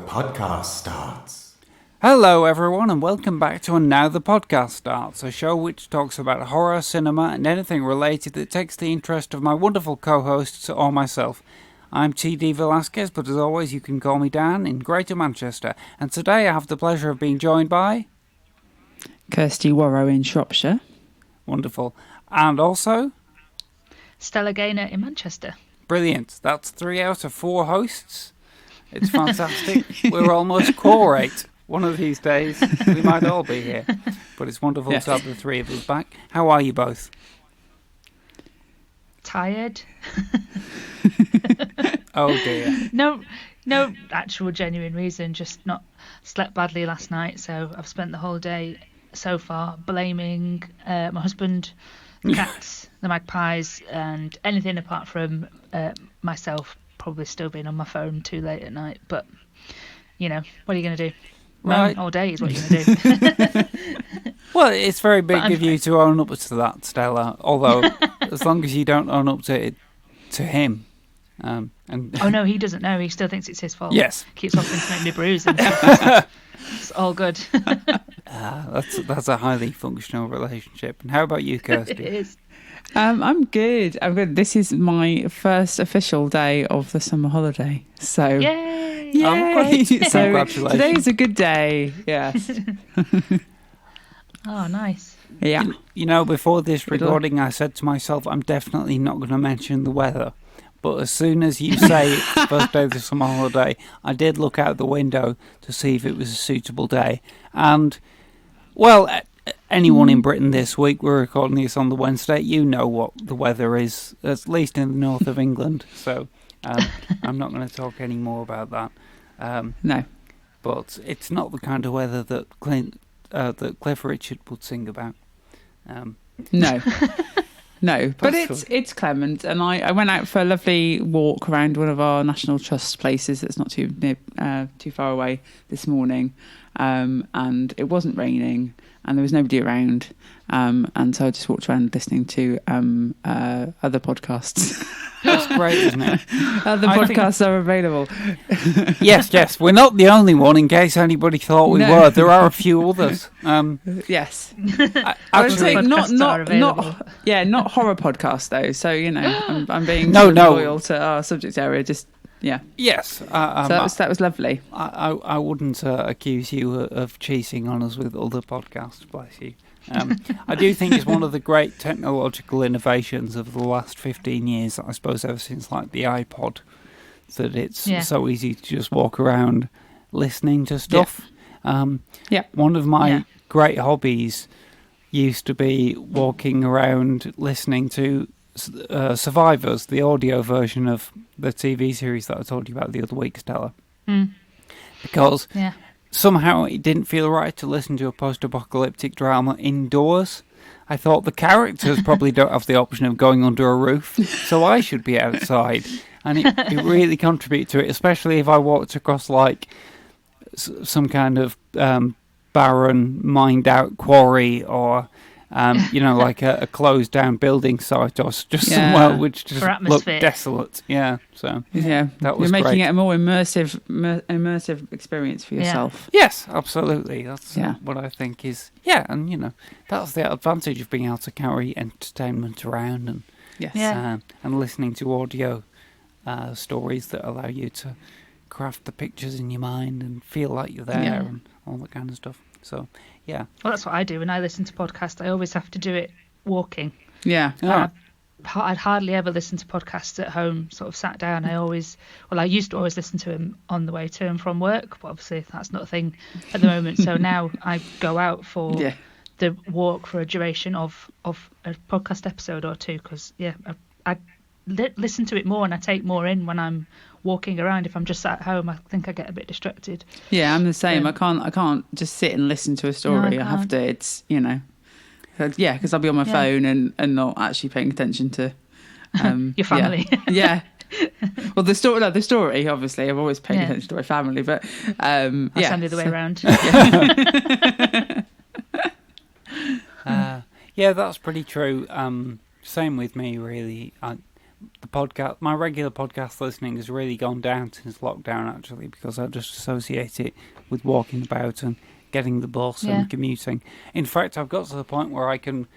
podcast starts. Hello everyone and welcome back to And Now the Podcast Starts, a show which talks about horror, cinema and anything related that takes the interest of my wonderful co-hosts or myself. I'm TD Velasquez, but as always you can call me Dan in Greater Manchester, and today I have the pleasure of being joined by... Kirsty in Shropshire. Wonderful. And also... Stella in Manchester. Brilliant. That's 3 out of 4 hosts. It's fantastic. We're almost core 8. One of these days, we might all be here. But it's wonderful to have the 3 of us back. How are you both? Tired. Oh dear. No actual genuine reason, just not slept badly last night. So I've spent the whole day so far blaming my husband, the cats, the magpies, and anything apart from myself probably still being on my phone too late at night. But, you know, what are you going to do? Right. All day is what you're going to do. Well, it's very big of you to own up to that, Stella. Although, as long as you don't own up to it, to him. And oh no, he doesn't know. He still thinks it's his fault. Yes. Keeps offering to make me bruise and stuff. It's all good. That's a highly functional relationship. And how about you, Kirsty? It is. I'm good. This is my first official day of the summer holiday. So Yay! Yay! So congratulations. Today's a good day. Yes. Oh, nice. Yeah. You know, before this recording, I said to myself, I'm definitely not going to mention the weather. But as soon as you say it's the first day of the summer holiday, I did look out the window to see if it was a suitable day. And, well, anyone in Britain this week, we're recording this on the Wednesday, you know what the weather is, at least in the north of England. So I'm not going to talk any more about that. No. But it's not the kind of weather that that Cliff Richard would sing about. No. No, but That's it's clement, and I went out for a lovely walk around one of our National Trust places that's not too far away this morning, and it wasn't raining, and there was nobody around, and so I just walked around listening to other podcasts. That's great, isn't it? Other podcasts are available. Yes, we're not the only one, in case anybody thought we were. There are a few others. Yes. I would say not horror podcasts though. So you know, I'm being loyal to our subject area. Just Yes. So that was lovely. I wouldn't accuse you of cheating on us with other podcasts. Bless you. I do think it's one of the great technological innovations of the last 15 years, I suppose, ever since like the iPod, that it's so easy to just walk around listening to stuff. One of my great hobbies used to be walking around listening to Survivors, the audio version of the TV series that I told you about the other week, Stella. Because somehow it didn't feel right to listen to a post-apocalyptic drama indoors. I thought the characters probably don't have the option of going under a roof, so I should be outside. And it really contributed to it, especially if I walked across like some kind of barren, mined-out quarry, or like a closed-down building site, or just somewhere which just looked desolate. Yeah, so that was You're making great. it a more immersive experience for yourself. Yes, absolutely. That's what I think is. Yeah, and that's the advantage of being able to carry entertainment around and listening to audio stories that allow you to craft the pictures in your mind and feel like you're there and all that kind of stuff. So. Yeah. Well, that's what I do when I listen to podcasts. I always have to do it walking. Yeah. I'd hardly ever listen to podcasts at home, sort of sat down. I used to always listen to them on the way to and from work, but obviously that's not a thing at the moment. So now I go out for the walk for a duration of a podcast episode or two, because, I listen to it more and I take more in when I'm walking around. If I'm just sat at home, I think I get a bit distracted. Yeah, I'm the same. I can't just sit and listen to a story. I have to. It's because I'll be on my phone and not actually paying attention to your family. Yeah. Well, the story. Obviously, I've always paid attention to my family, but I'll send it the way around. Yeah, that's pretty true. Same with me, really. the podcast, my regular podcast listening has really gone down since lockdown, actually, because I just associate it with walking about and getting the bus and commuting. In fact, I've got to the point where I can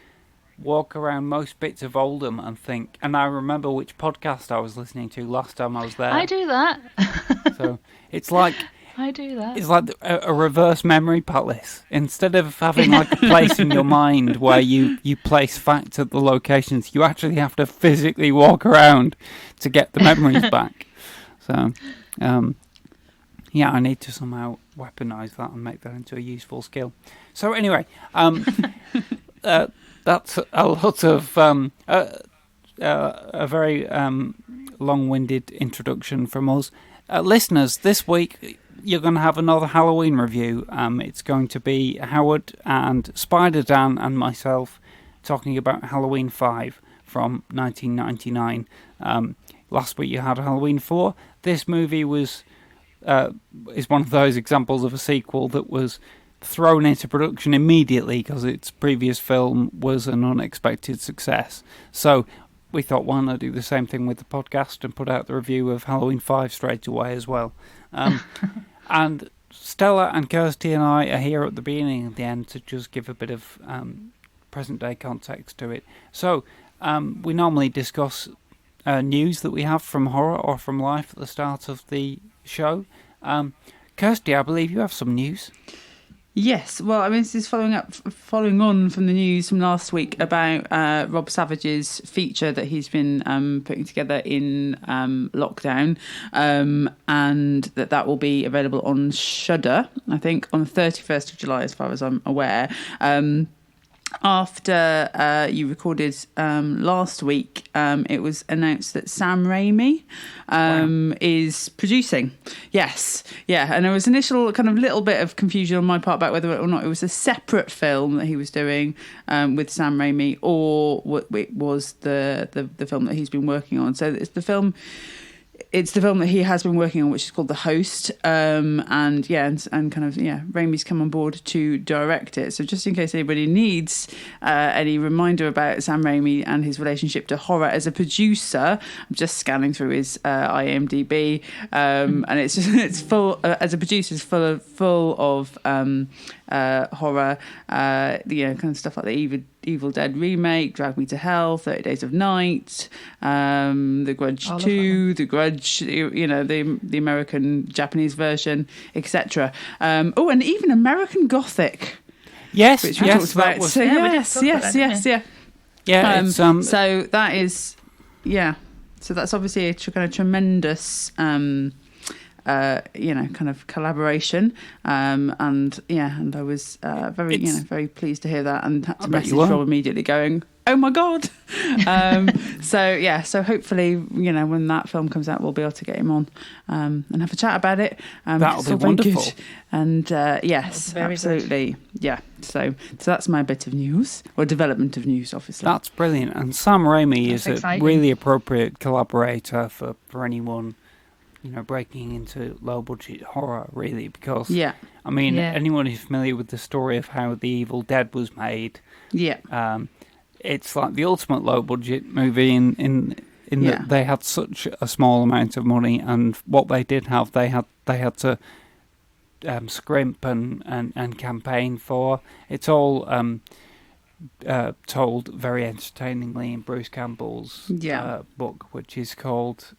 walk around most bits of Oldham and think, and I remember which podcast I was listening to last time I was there. I do that. So it's like I do that. It's like a reverse memory palace. Instead of having like a place in your mind where you place facts at the locations, you actually have to physically walk around to get the memories back. So, yeah, I need to somehow weaponize that and make that into a useful skill. So anyway, that's a lot of a very long-winded introduction from us. Listeners, this week you're going to have another Halloween review. It's going to be Howard and Spider Dan and myself talking about Halloween 5 from 1999. Last week you had Halloween 4. This movie is one of those examples of a sequel that was thrown into production immediately because its previous film was an unexpected success. So we thought, why not do the same thing with the podcast and put out the review of Halloween 5 straight away as well. And Stella and Kirsty and I are here at the beginning and the end to just give a bit of present-day context to it. So we normally discuss news that we have from horror or from life at the start of the show. Kirsty, I believe you have some news. Yes, well, I mean, this is following on from the news from last week about Rob Savage's feature that he's been putting together in lockdown, and that will be available on Shudder, I think, on the 31st of July, as far as I'm aware. After you recorded last week, it was announced that Sam Raimi is producing. Yes, yeah, and there was initial kind of little bit of confusion on my part about whether or not it was a separate film that he was doing with Sam Raimi, or what it was the film that he's been working on. So it's the film that he has been working on, which is called The Host, and Raimi's come on board to direct it. So just in case anybody needs any reminder about Sam Raimi and his relationship to horror as a producer, I'm just scanning through his IMDb, and it's full as a producer, it's full of horror, kind of stuff like the Evil Dead remake, Drag Me to Hell, 30 Days of Night, The Grudge 2, The Grudge, the American Japanese version, etc. And even American Gothic. Yes, which we talked about. Was, so yes. Yeah, so that is, so that's obviously a kind of tremendous kind of collaboration, and I was very pleased to hear that, and had to message Rob immediately going, oh my god. So hopefully when that film comes out we'll be able to get him on and have a chat about it. That'll be wonderful. Good. And yes, absolutely good. Yeah, so that's my bit of news, or development of news, obviously. That's brilliant. And Sam Raimi is a really appropriate collaborator for anyone breaking into low-budget horror, really, because, anyone who's familiar with the story of how The Evil Dead was made, it's like the ultimate low-budget movie in that they had such a small amount of money, and what they did have, they had to scrimp and campaign for. It's all told very entertainingly in Bruce Campbell's book, which is called...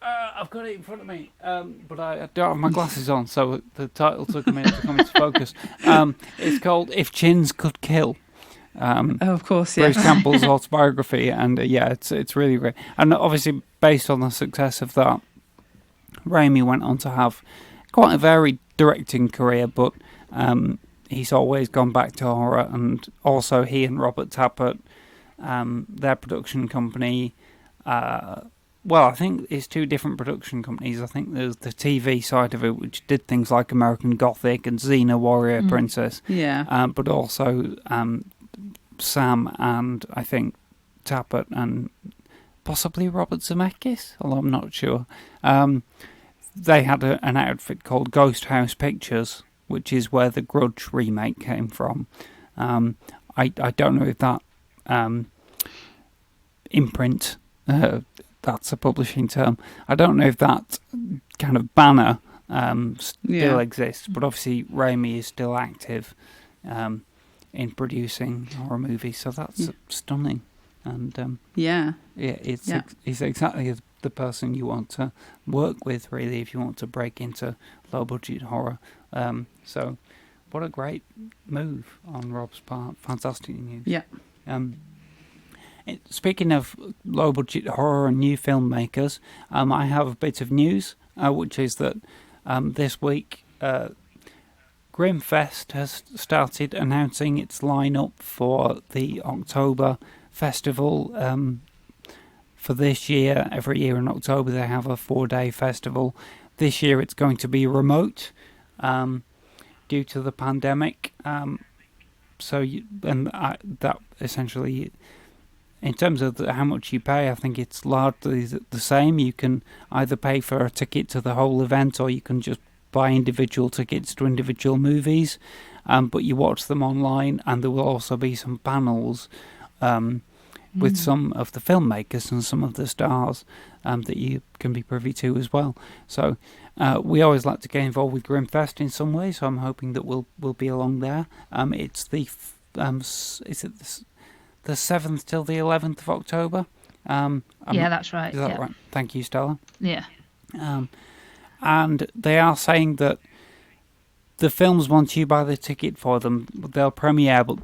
I've got it in front of me, but I don't have my glasses on, so the title took a minute to come into focus. It's called If Chins Could Kill. Of course, Bruce Campbell's autobiography, and it's really great. And obviously, based on the success of that, Raimi went on to have quite a varied directing career, but he's always gone back to horror, and also he and Robert Tappert, their production company... I think it's two different production companies. I think there's the TV side of it, which did things like American Gothic and Xena Warrior Princess. Yeah. But also Sam and I think Tappert and possibly Robert Zemeckis, although I'm not sure. They had an outfit called Ghost House Pictures, which is where the Grudge remake came from. I don't know if that... imprint. That's a publishing term. I don't know if that kind of banner still exists, but obviously Raimi is still active in producing horror movies, so that's stunning. And he's exactly the person you want to work with, really, if you want to break into low budget horror. So what a great move on Rob's part. Fantastic news. Yeah. Speaking of low budget horror and new filmmakers, I have a bit of news, which is that this week Grimfest has started announcing its lineup for the October festival. For this year, every year in October they have a 4-day festival. This year it's going to be remote due to the pandemic. That essentially, in terms of how much you pay, I think it's largely the same. You can either pay for a ticket to the whole event, or you can just buy individual tickets to individual movies. But you watch them online, and there will also be some panels with some of the filmmakers and some of the stars that you can be privy to as well. So we always like to get involved with Grimfest in some way, so I'm hoping that we'll be along there. It's the the 7th till the 11th of October. That's right. Is that right? Thank you, Stella. Yeah. And they are saying that the films, once you buy the ticket for them, they'll premiere, but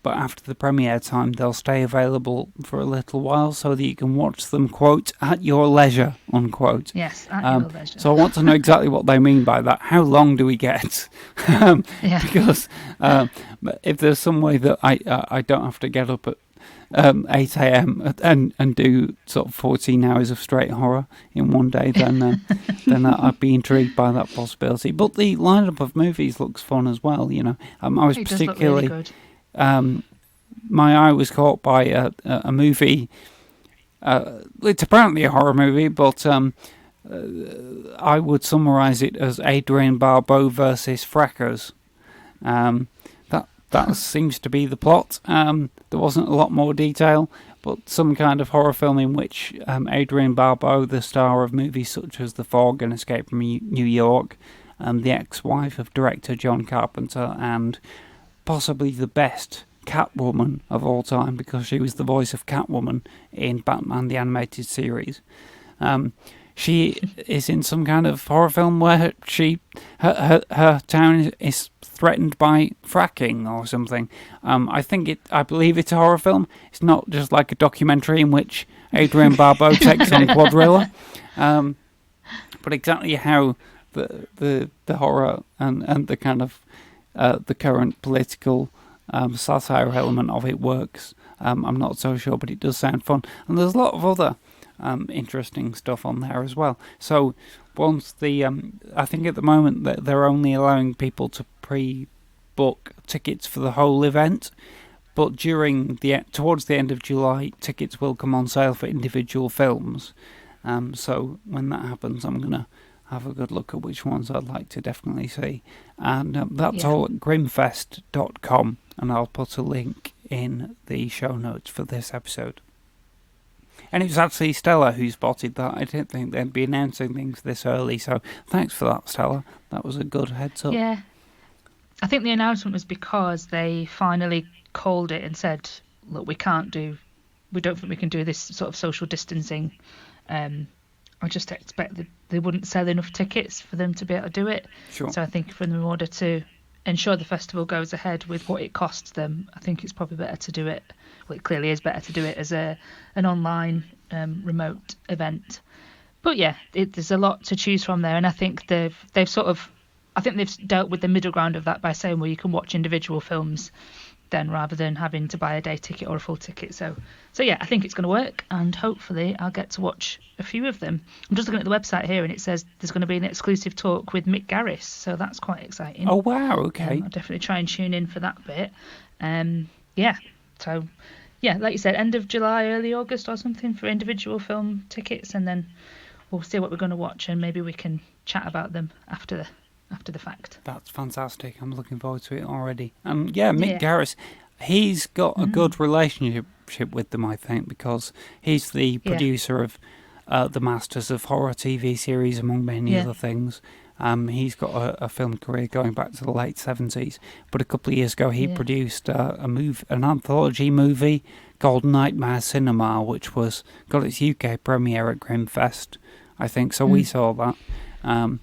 after the premiere time, they'll stay available for a little while so that you can watch them, quote, at your leisure, unquote. Yes, at your leisure. So I want to know exactly what they mean by that. How long do we get? Because if there's some way that I don't have to get up at 8 a.m. and do sort of 14 hours of straight horror in one day, then I'd be intrigued by that possibility. But the lineup of movies looks fun as well. I was particularly look really good. My eye was caught by a movie. It's apparently a horror movie, but I would summarise it as Adrian Barbeau versus Frackers. That seems to be the plot. There wasn't a lot more detail, but some kind of horror film in which Adrian Barbeau, the star of movies such as The Fog and Escape from New York, the ex-wife of director John Carpenter, and possibly the best Catwoman of all time, because she was the voice of Catwoman in Batman the Animated Series. She is in some kind of horror film where her town is threatened by fracking or something. I believe it's a horror film. It's not just like a documentary in which Adrian Barbeau takes on Quadrilla. But exactly how the horror and the kind of the current political satire element of it works, I'm not so sure, but it does sound fun. And there's a lot of other interesting stuff on there as well. So once I think at the moment that they're only allowing people to pre-book tickets for the whole event, but towards the end of July, tickets will come on sale for individual films. So when that happens, I'm gonna have a good look at which ones I'd like to definitely see, and that's all at grimfest.com, and I'll put a link in the show notes for this episode. And it was actually Stella who spotted that. I didn't think they'd be announcing things this early, so thanks for that, Stella. That was a good heads up. Yeah. I think the announcement was because they finally called it and said, look, we don't think we can do this sort of social distancing. I just expect that they wouldn't sell enough tickets for them to be able to do it. Sure. So I think for them, in order to ensure the festival goes ahead with what it costs them, I think it's probably better to do it. Well, it clearly is better to do it as an online remote event. But yeah, there's a lot to choose from there, and I think they've dealt with the middle ground of that by saying, well, you can watch individual films then rather than having to buy a day ticket or a full ticket. So yeah, I think it's going to work, and hopefully I'll get to watch a few of them. I'm just looking at the website here, and it says there's going to be an exclusive talk with Mick Garris, so that's quite exciting. Oh wow, okay. I'll definitely try and tune in for that bit. So yeah, like you said, end of July, early August or something for individual film tickets, and then we'll see what we're going to watch, and maybe we can chat about them after the fact. That's fantastic. I'm looking forward to it already. Mick Garris, he's got a good relationship relationship with them, I think, because he's the producer of the Masters of Horror TV series, among many other things. He's got a film career going back to the late 70s, but a couple of years ago he produced an anthology movie called Nightmare Cinema, which got its UK premiere at Grimfest, I think. So we saw that. And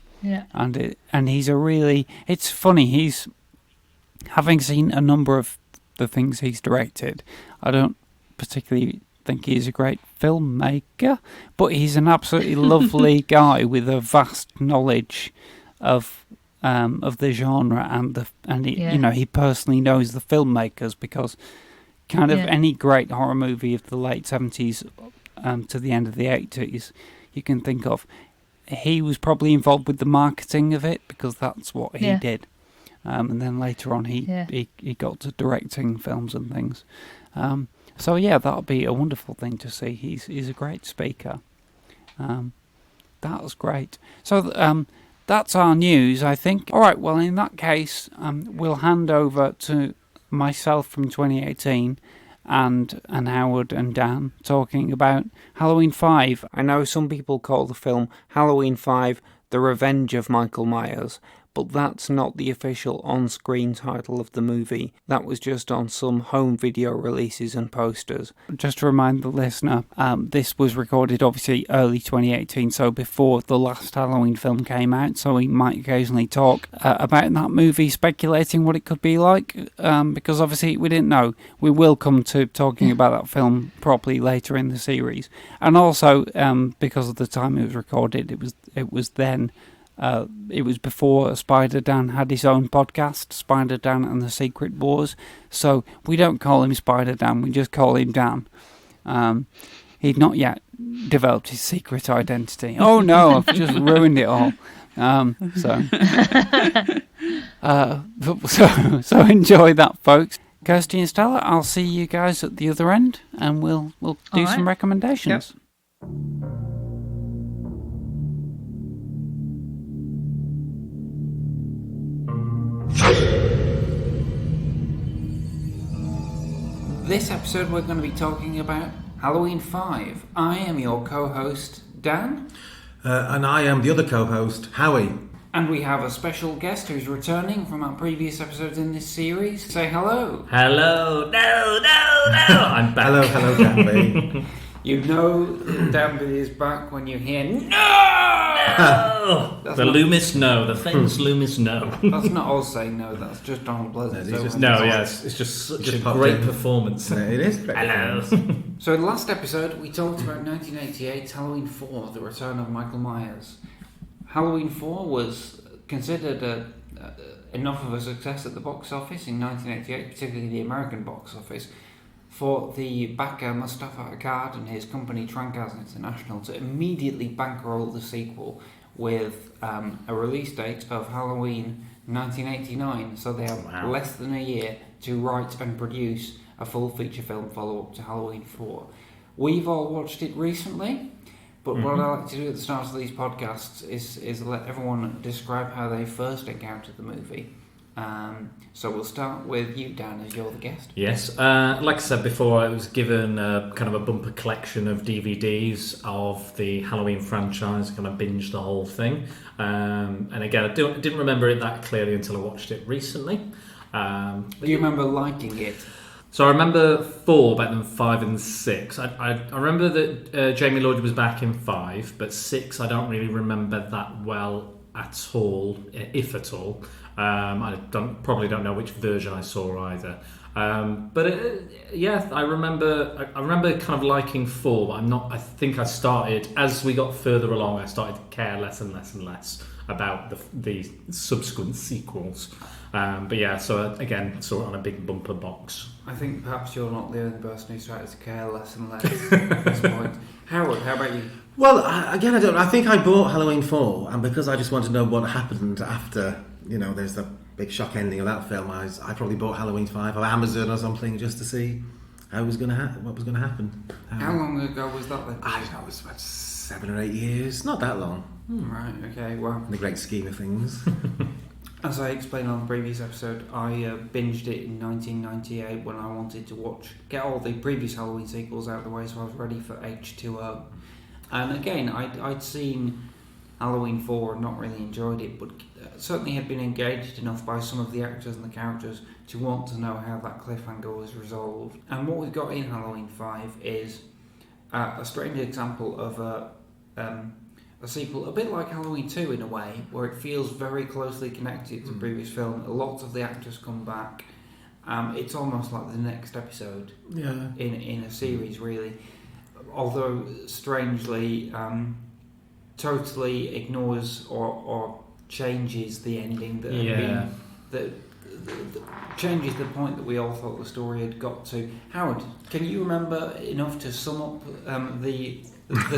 he's it's funny, he's, having seen a number of the things he's directed, I don't particularly think he's a great filmmaker, but he's an absolutely lovely guy with a vast knowledge of the genre, and he personally knows the filmmakers, because kind of any great horror movie of the late 70s to the end of the 80s you can think of, he was probably involved with the marketing of it, because that's what he did. And then later on he got to directing films and things. So that'll be a wonderful thing to see. He's a great speaker. That was great. So that's our news, I think. All right, well, in that case, we'll hand over to myself from 2018 and Howard and Dan talking about Halloween 5. I know some people call the film Halloween 5 The Revenge of Michael Myers, but that's not the official on-screen title of the movie. That was just on some home video releases and posters. Just to remind the listener, this was recorded obviously early 2018, so before the last Halloween film came out, so we might occasionally talk about that movie, speculating what it could be like, because obviously we didn't know. We will come to talking about that film properly later in the series. And also, because of the time it was recorded, it was before Spider Dan had his own podcast, Spider Dan and the Secret Wars. So we don't call him Spider Dan, we just call him Dan. He'd not yet developed his secret identity. Oh no, I've just ruined it all. So enjoy that, folks. Kirsty and Stella, I'll see you guys at the other end, and we'll do some recommendations. Yep. This episode we're going to be talking about Halloween 5. I am your co-host, Dan. And I am the other co-host, Howie. And we have a special guest who's returning from our previous episodes in this series. Say hello. Hello. No. I'm back. Hello, Danby. You know Danby is back when you hear no! The Loomis no, the famous Loomis no. That's not us saying no, that's just Donald Pleasant. It's just such a great performance. It is great. Hello. So in the last episode we talked about 1988's Halloween 4, The Return of Michael Myers. Halloween 4 was considered enough of a success at the box office in 1988, particularly the American box office, for the backer Mustafa Akkad and his company Trancas International to immediately bankroll the sequel with a release date of Halloween 1989. So they have less than a year to write and produce a full feature film follow-up to Halloween 4. We've all watched it recently, but what I like to do at the start of these podcasts is let everyone describe how they first encountered the movie. So we'll start with you, Dan, as you're the guest. Yes, like I said before, I was given kind of a bumper collection of DVDs of the Halloween franchise. Kind of binged the whole thing, and again, I didn't remember it that clearly until I watched it recently. Do you remember liking it? So I remember 4 better than 5 and 6. I remember that Jamie Lloyd was back in 5, but 6 I don't really remember that well at all, if at all. I probably don't know which version I saw either. But I remember kind of liking 4, but I think I started, as we got further along, I started to care less and less and less about the subsequent sequels. But yeah, so again, saw it on a big bumper box. I think perhaps you're not the only person who's started to care less and less at this point. Howard, how about you? Well, I don't know. I think I bought Halloween 4, and because I just wanted to know what happened after, there's the big shock ending of that film, I probably bought Halloween 5 on Amazon or something just to see what was going to happen. How long ago was that then? I don't know, it was about 7 or 8 years. Not that long. Right, okay, well. In the great scheme of things. As I explained on the previous episode, I binged it in 1998 when I wanted to get all the previous Halloween sequels out of the way, so I was ready for H2O. And again, I'd seen Halloween 4 and not really enjoyed it, but certainly had been engaged enough by some of the actors and the characters to want to know how that cliffhanger was resolved. And what we've got in Halloween 5 is a strange example of a sequel, a bit like Halloween 2 in a way, where it feels very closely connected to the previous film. Lots of the actors come back. It's almost like the next episode in a series, really. Although, strangely, totally ignores or changes the ending that had been... changes the point that we all thought the story had got to. Howard, can you remember enough to sum up the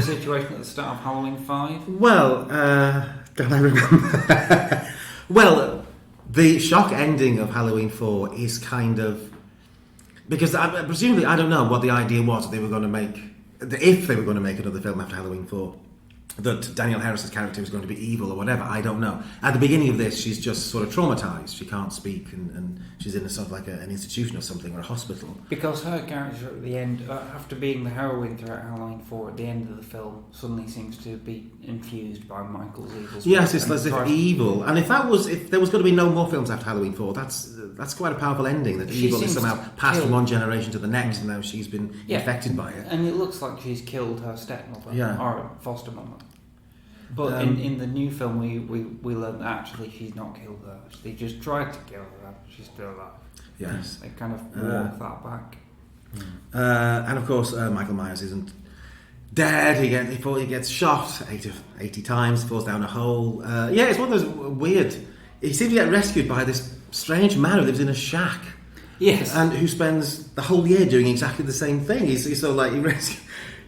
situation at the start of Halloween 5? Well, don't I remember? Well, the shock ending of Halloween 4 is kind of... Because presumably, I don't know what the idea was that they were going to make... If they were going to make another film after Halloween 4, that Danielle Harris's character was going to be evil or whatever, I don't know. At the beginning of this, she's just sort of traumatised. She can't speak and she's in a sort of like an institution or something, or a hospital. Because her character at the end, after being the heroine throughout Halloween 4, at the end of the film, suddenly seems to be infused by Michael's evil. Yes, it's as if evil. And if there was going to be no more films after Halloween 4, that's quite a powerful ending, that evil is somehow passed from one generation to the next, and now she's been infected by it. And it looks like she's killed her stepmother, or foster mother. But in the new film, we learn that actually she's not killed her. They just tried to kill her. She's still alive. Yes. They kind of walk that back. And of course, Michael Myers isn't dead. He gets shot 80 times, falls down a hole. It's one of those weird... He seems to get rescued by this strange man who lives in a shack. Yes. And who spends the whole year doing exactly the same thing. He's sort of like...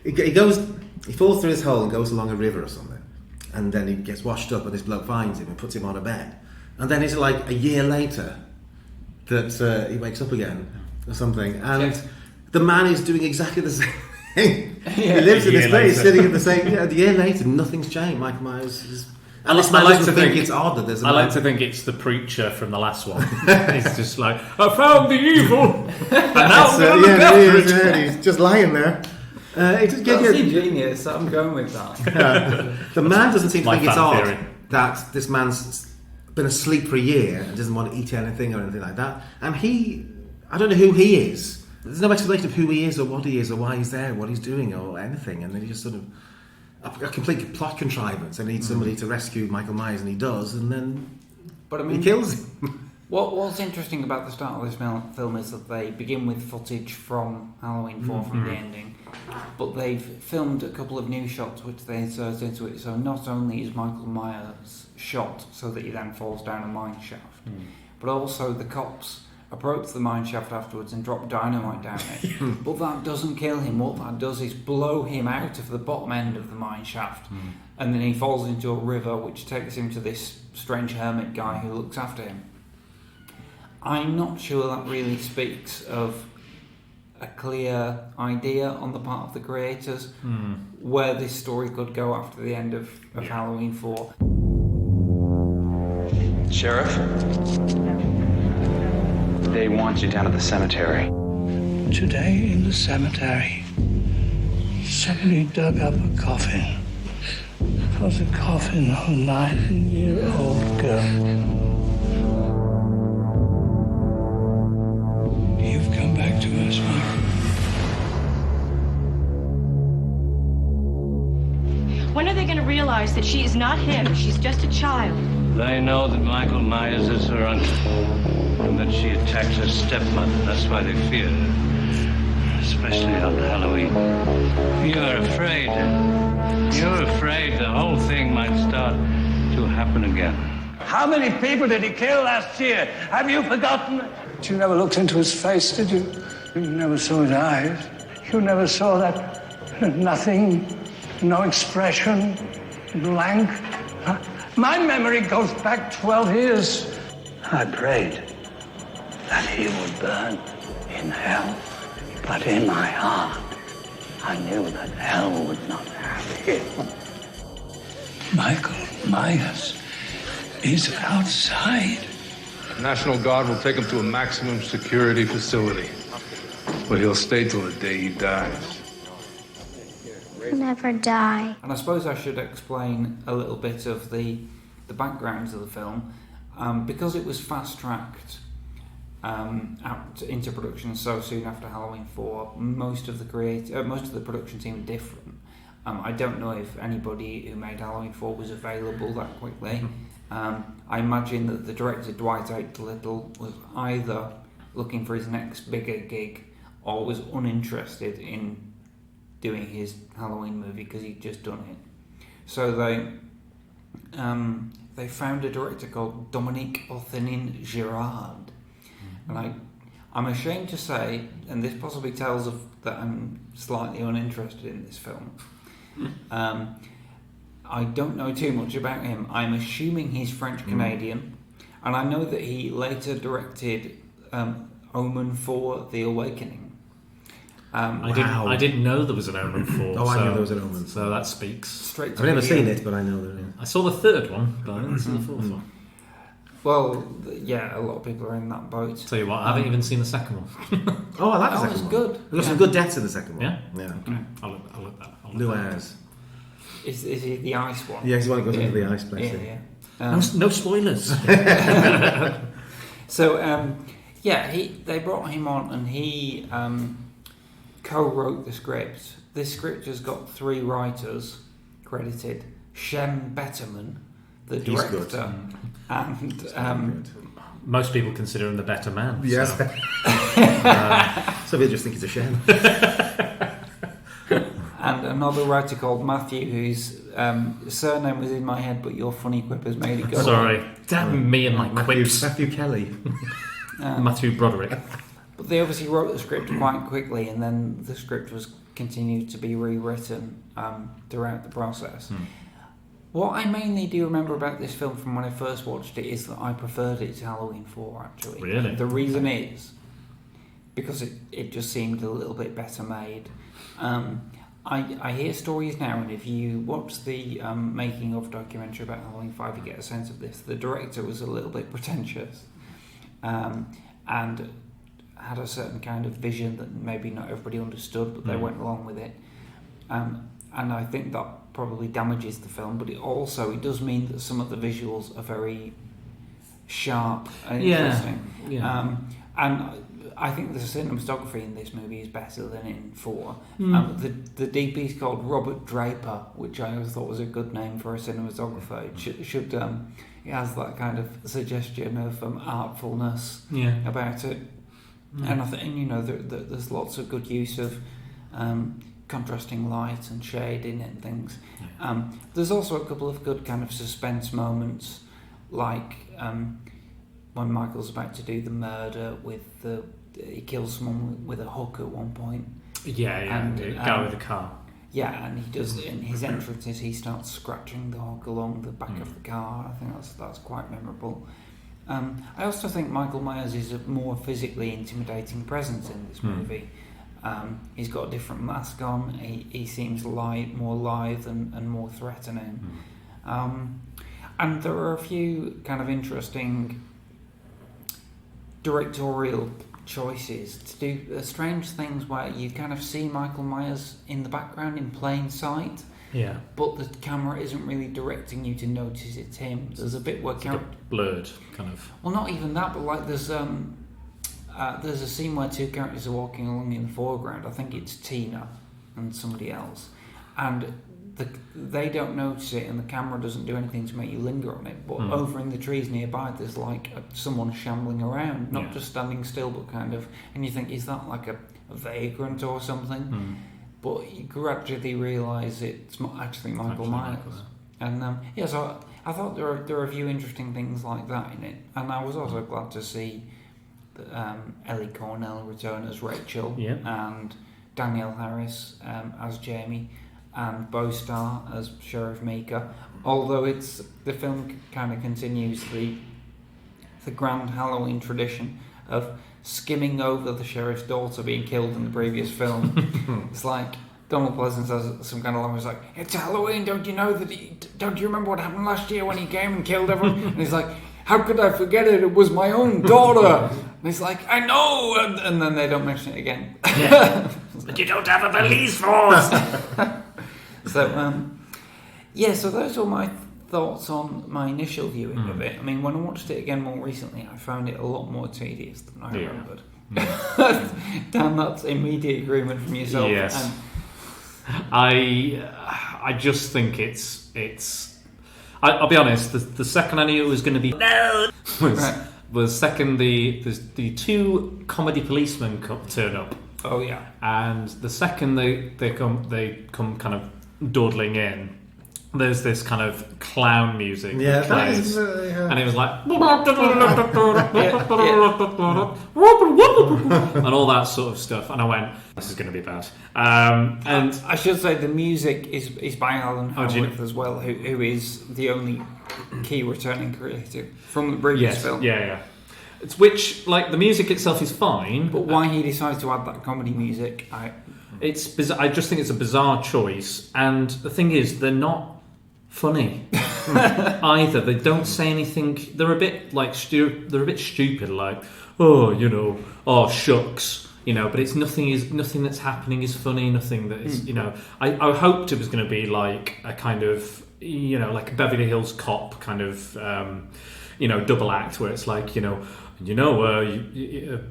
He falls through his hole and goes along a river or something. And then he gets washed up and this bloke finds him and puts him on a bed. And then it's like a year later that he wakes up again or something. And the man is doing exactly the same thing. He lives in this place, sitting in the same... a year later, nothing's changed. Michael Myers is... And this man doesn't think it's odd that there's a... I like to think it's the preacher from the last one. It's just like, I found the evil, and now I'm going to look after it. He's just lying there. That's ingenious. I'm going with that. The man doesn't seem to think it's odd theory. that this man's been asleep for a year and doesn't want to eat anything or anything like that. And I don't know who he is. There's no explanation of who he is or what he is or why he's there, what he's doing or anything. And then he just sort of... a complete plot contrivance. I need somebody to rescue Michael Myers, and he does, and then he kills him. What's interesting about the start of this film is that they begin with footage from Halloween 4 from the ending, but they've filmed a couple of new shots which they insert into it. So not only is Michael Myers shot so that he then falls down a mine shaft, but also the cops approach the mine shaft afterwards and drop dynamite down it. But that doesn't kill him. What that does is blow him out of the bottom end of the mine shaft, and then he falls into a river which takes him to this strange hermit guy who looks after him. I'm not sure that really speaks of a clear idea on the part of the creators where this story could go after the end of Halloween 4. Sheriff? They want you down at the cemetery. Today in the cemetery, somebody dug up a coffin. It was a coffin of a 9-year-old girl. You've come back to us, Michael. When are they going to realize that she is not him? She's just a child. They know that Michael Myers is her uncle, and that she attacked her stepmother. That's why they fear her, especially on Halloween. You're afraid. You're afraid the whole thing might start to happen again. How many people did he kill last year? Have you forgotten? But you never looked into his face, did you? You never saw his eyes. You never saw that nothing, no expression, blank. Huh? My memory goes back 12 years. I prayed that he would burn in hell. But in my heart, I knew that hell would not have him. Michael Myers He's outside. The National Guard will take him to a maximum security facility, where he'll stay till the day he dies. Never die. And I suppose I should explain a little bit of the backgrounds of the film. Because it was fast-tracked out into production so soon after Halloween 4, most of the production team are different. I don't know if anybody who made Halloween 4 was available that quickly. I imagine that the director, Dwight H. Little, was either looking for his next bigger gig or was uninterested in doing his Halloween movie because he'd just done it. So they found a director called Dominique Othenin-Girard. And I'm ashamed to say, and this possibly tells that I'm slightly uninterested in this film. I don't know too much about him. I'm assuming he's French-Canadian, and I know that he later directed Omen 4: The Awakening. I didn't know there was an Omen 4. I knew there was an Omen. So that speaks. Straight to I've never video. seen it, but I know there is. I saw the third one, but I didn't see the fourth one. Well, yeah, a lot of people are in that boat. Tell you what, I haven't even seen the second one. Oh, I like the Oh, second it's one. good. There's some good deaths in the second one. Yeah? Yeah. Okay. I'll look that. Blue airs. Is he the ice one? Yeah, he's the one who goes into the ice place. Yeah. No spoilers. So, they brought him on and he co-wrote the script. This script has got 3 writers credited. Shem Betterman, the He's director, good. and most people consider him the better man. Yes. So. Some people just think he's a shame. and another writer called Matthew, whose surname was in my head, but your funny quip has made it go. Sorry. Damn me and my quips. Matthew Kelly. Matthew Broderick. But they obviously wrote the script quite quickly, and then the script was continued to be rewritten throughout the process. What I mainly do remember about this film from when I first watched it is that I preferred it to Halloween 4, actually. Really? The reason is because it just seemed a little bit better made. I hear stories now, and if you watch the making of documentary about Halloween 5, you get a sense of this. The director was a little bit pretentious and had a certain kind of vision that maybe not everybody understood, but they went along with it. And I think that probably damages the film, but it does mean that some of the visuals are very sharp and interesting. Yeah. And I think the cinematography in this movie is better than in 4. The DP is called Robert Draper, which I always thought was a good name for a cinematographer. It has that kind of suggestion of artfulness about it. And I think there's lots of good use of contrasting light and shading and things. There's also a couple of good kind of suspense moments, like when Michael's about to do the murder he kills someone with a hook at one point. And go with the car. Yeah, and he does in his entrances. He starts scratching the hook along the back of the car. I think that's quite memorable. I also think Michael Myers is a more physically intimidating presence in this movie. He's got a different mask on. He seems more lithe and more threatening. And there are a few kind of interesting directorial choices to do strange things where you kind of see Michael Myers in the background in plain sight. Yeah. But the camera isn't really directing you to notice it's him. There's a bit where blurred, kind of. Well, not even that, but like there's a scene where 2 characters are walking along in the foreground. I think it's Tina and somebody else, and they don't notice it, and the camera doesn't do anything to make you linger on it. But over in the trees nearby, there's like someone shambling around, not just standing still, but kind of. And you think, is that like a vagrant or something? But you gradually realise it's actually Michael Myers. And so I thought there are a few interesting things like that in it, and I was also glad to see Ellie Cornell return as Rachel, and Danielle Harris as Jamie, and Bo Starr as Sheriff Meeker. Although the film kind of continues the grand Halloween tradition of skimming over the sheriff's daughter being killed in the previous film. It's like Donald Pleasance has some kind of language like, "It's Halloween, don't you know that don't you remember what happened last year when he came and killed everyone?" And he's like, "How could I forget it? It was my own daughter." And he's like, "I know," and then they don't mention it again. Yeah. But you don't have a police force. So, so those were my thoughts on my initial viewing of it. I mean, when I watched it again more recently, I found it a lot more tedious than I remembered. Dan, that's immediate agreement from yourself. Yes. I just think it's. I'll be honest. The second I knew it was going to be was second the two comedy policemen turn up. Oh yeah. And the second they come kind of dawdling in. There's this kind of clown music that plays, and it was like and all that sort of stuff, and I went, this is going to be bad. And I should say the music is by Alan Howarth as well, who is the only key returning creative from the previous film. Yeah. It's which, like, the music itself is fine, but why he decided to add that comedy music, it's bizarre. I just think it's a bizarre choice, and the thing is, they're not funny either. They don't say anything. They're a bit like they're a bit stupid, like, oh shucks, but it's nothing that's happening is funny. Nothing that is, I hoped it was going to be like a kind of like a Beverly Hills Cop kind of double act where it's like a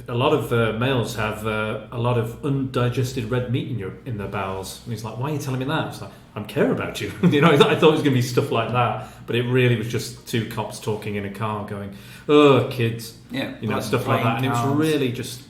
lot of males have a lot of undigested red meat in their bowels. And he's like, why are you telling me that? It's like, I care about you. I thought it was going to be stuff like that, but it really was just two cops talking in a car going, oh, kids, stuff like that. And it was really just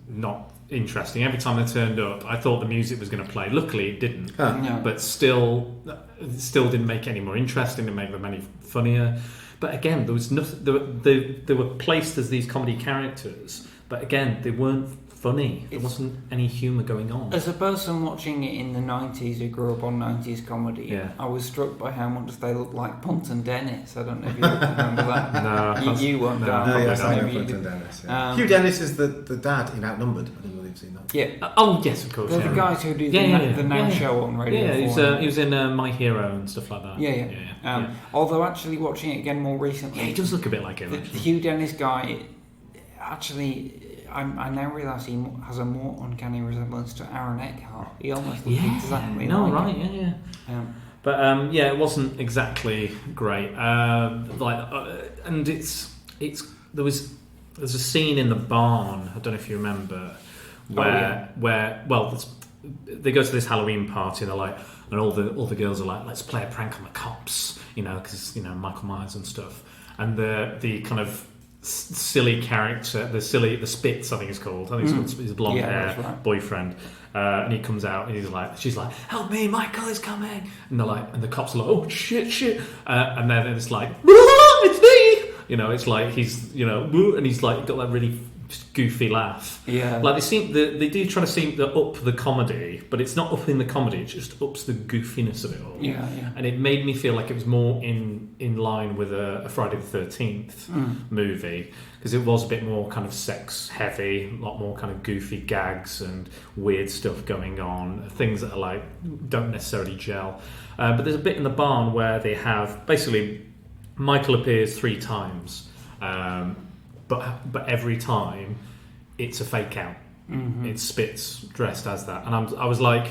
not interesting. Every time they turned up, I thought the music was going to play. Luckily, it didn't. But still didn't make it any more interesting. Didn't make them any funnier. But again, there was nothing. They were placed as these comedy characters, but again, they weren't funny. There wasn't any humour going on. As a person watching it in the 90s who grew up on 90s comedy, I was struck by how much they looked like Punt and Dennis. I don't know if you remember that. No, you won't. Yes, I know Punt and Dennis. Yeah. Hugh Dennis is the dad in Outnumbered. I don't know if you've seen that. Yeah. Oh yes, of course. They're the guys who do the Now show on Radio 4. Yeah, he was in My Hero and stuff like that. Yeah. Although actually watching it again more recently, he does look a bit like him. The Hugh Dennis guy, actually, I now realise he has a more uncanny resemblance to Aaron Eckhart. He almost looks exactly like him. But it wasn't exactly great. And there's a scene in the barn. I don't know if you remember where they go to this Halloween party. And they're like, and all the girls are like, let's play a prank on the cops, because Michael Myers and stuff. And the kind of silly character, the Spitz, I think it's called. I think it's called his blonde hair boyfriend. And he comes out and she's like, help me, Michael is coming. And they're like, and the cops are like, oh shit. And then it's like, it's me. It's like he's, and he's like got that really goofy laugh. Yeah. Like they do try to seem to up the comedy, but it's not up in the comedy, it just ups the goofiness of it all. Yeah. And it made me feel like it was more in line with a Friday the 13th movie, because it was a bit more kind of sex heavy, a lot more kind of goofy gags and weird stuff going on, things that are like don't necessarily gel. But there's a bit in the barn where they have basically Michael appears 3 times, but every time it's a fake out. It's Spitz dressed as that, and I was like,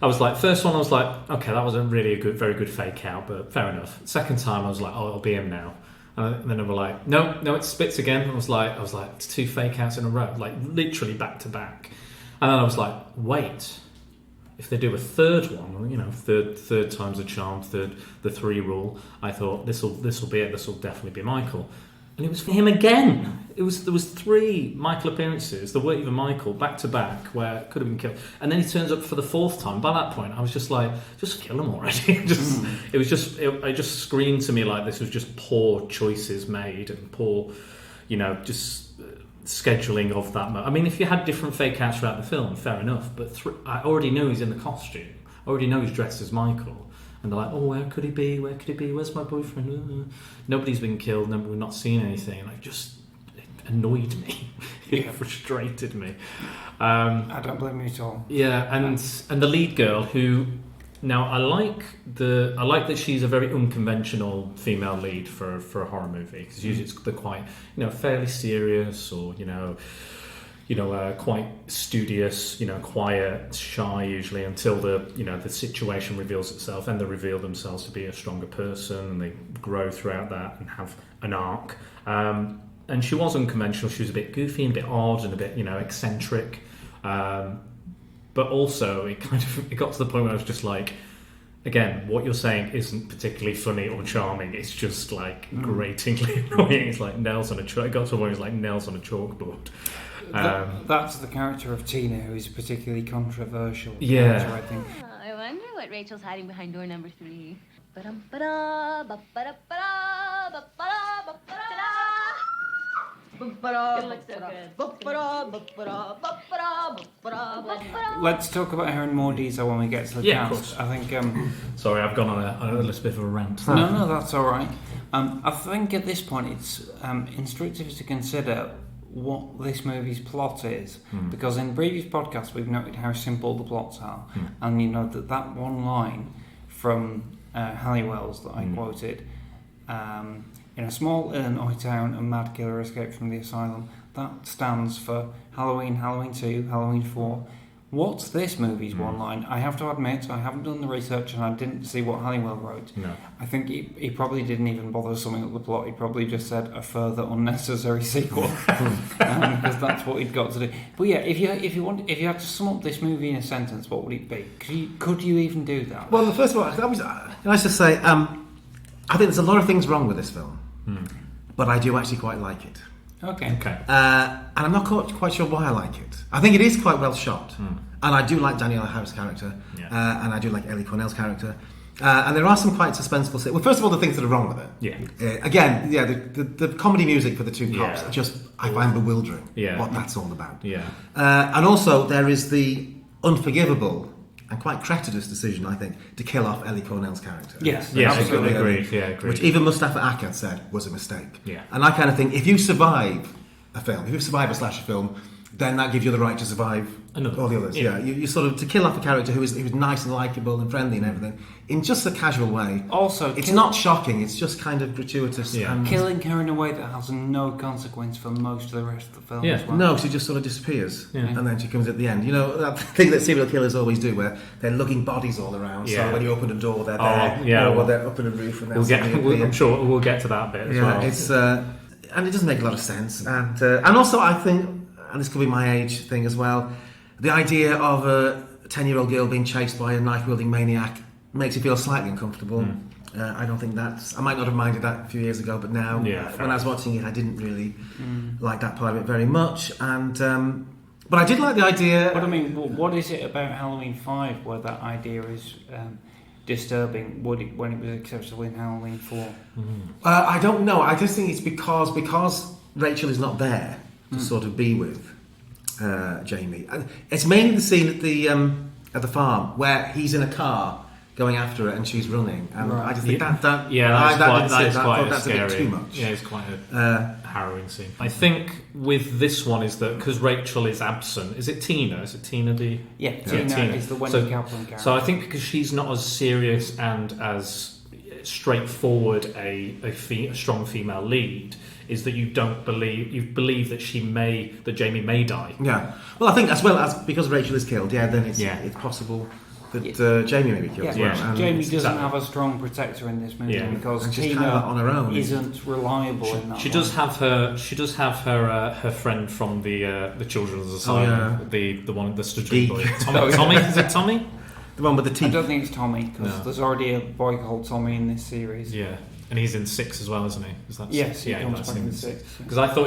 first one I was like, okay, that wasn't really very good fake out, but fair enough. Second time I was like, oh, it'll be him now. And then they were like, no, it's Spitz again. I was like, it's 2 fake outs in a row, like literally back to back. And then I was like, wait, if they do a third one, third time's a charm, the 3 rule. I thought this will be it. This will definitely be Michael. And it was for him again. There was 3 Michael appearances. There weren't even Michael back to back where it could have been killed. And then he turns up for the 4th time. By that point, I was just like, just kill him already. It just screamed to me like this was just poor choices made and poor, just scheduling of that. I mean, if you had different fake outs throughout the film, fair enough. But I already know he's in the costume. I already know he's dressed as Michael. And they're like, oh, where could he be? Where's my boyfriend? Nobody's been killed. We've not seen anything. And it annoyed me. It frustrated me. I don't blame you at all. Yeah, and the lead girl who. Now I like that she's a very unconventional female lead for a horror movie, because usually they're quite fairly serious, or quite studious, quiet, shy usually, until the situation reveals itself, and they reveal themselves to be a stronger person, and they grow throughout that and have an arc. And she was unconventional. She was a bit goofy and a bit odd and a bit eccentric. But also, it got to the point where I was just like, again, what you're saying isn't particularly funny or charming. It's just like gratingly annoying. It's like nails on a chalk. It got to the point where it's like nails on a chalkboard. That's the character of Tina, who is particularly controversial. Yeah. Character, I think. I wonder what Rachel's hiding behind door number 3. Let's talk about her in more detail when we get to the cast. Of course. I think. Sorry, I've gone on a little bit of a rant. No, that's all right. I think at this point it's instructive to consider what this movie's plot is, because in previous podcasts we've noted how simple the plots are, and that one line from Halliwell's that I quoted. In a small Illinois town, a mad killer escaped from the asylum. That stands for Halloween, Halloween 2, Halloween 4. What's this movie's one line? I have to admit, I haven't done the research and I didn't see what Halliwell wrote. No. I think he probably didn't even bother summing up the plot. He probably just said a further unnecessary sequel, because that's what he'd got to do. But yeah, if you had to sum up this movie in a sentence, what would it be? Could you even do that? Well, first of all, can I just say, I think there's a lot of things wrong with this film, but I do actually quite like it. Okay. And I'm not quite sure why I like it. I think it is quite well shot, and I do like Daniela Harris' character, and I do like Ellie Cornell's character, and there are some quite suspenseful scenes. Well, first of all, the things that are wrong with it. The comedy music for the two cops I find bewildering. What that's all about. And also there is the unforgivable and quite cretinous decision, I think, to kill off Ellie Cornell's character. Yes, absolutely agreed. Which even Mustafa Akkad said was a mistake. Yeah. And I kind of think if you survive a film, if you survive a slasher film, then that gives you the right to survive all the others. You sort of to kill off a character who was nice and likeable and friendly and everything in just a casual way. Also, it's not shocking. It's just kind of gratuitous. And killing her in a way that has no consequence for most of the rest of the film. As well. No, she just sort of disappears, and then she comes at the end. You know that thing that serial killers always do, where they're lugging bodies all around. So when you open a door, they're there. Or they're up in a roof, and I'm sure we'll get to that bit as well. It's and it doesn't make a lot of sense. And also, I think, and this could be my age thing as well, the idea of a 10-year-old girl being chased by a knife-wielding maniac makes you feel slightly uncomfortable. I don't think I might not have minded that a few years ago, but now, when I was watching it, I didn't really like that part of it very much. And but I did like the idea. But I mean, what is it about Halloween 5 where that idea is disturbing when it was acceptable in Halloween 4? I don't know. I just think it's because Rachel is not there to sort of be with Jamie. It's mainly the scene at the farm where he's in a car going after her and she's running, and I just think that's a bit too much. Yeah, it's quite a harrowing scene. I think with this one is that because Rachel is absent, is it Tina? Is it Tina? Tina is the Wendy Kaplan character. So I think because she's not as serious and as straightforward a strong female lead, is that you believe that Jamie may die. Yeah. Well, I think as well as because Rachel is killed, then it's possible that Jamie may be killed as well. And Jamie doesn't have a strong protector in this movie because Tina kind of on her own isn't reliable in that. She does have her friend from the children's asylum, the one, the stuttering boy. Tommy? Is it Tommy? The one with the teeth. I don't think it's Tommy because there's already a boy called Tommy in this series. Yeah. And he's in 6 as well, isn't he? Is that yes, 6? he comes back in 6. Because I thought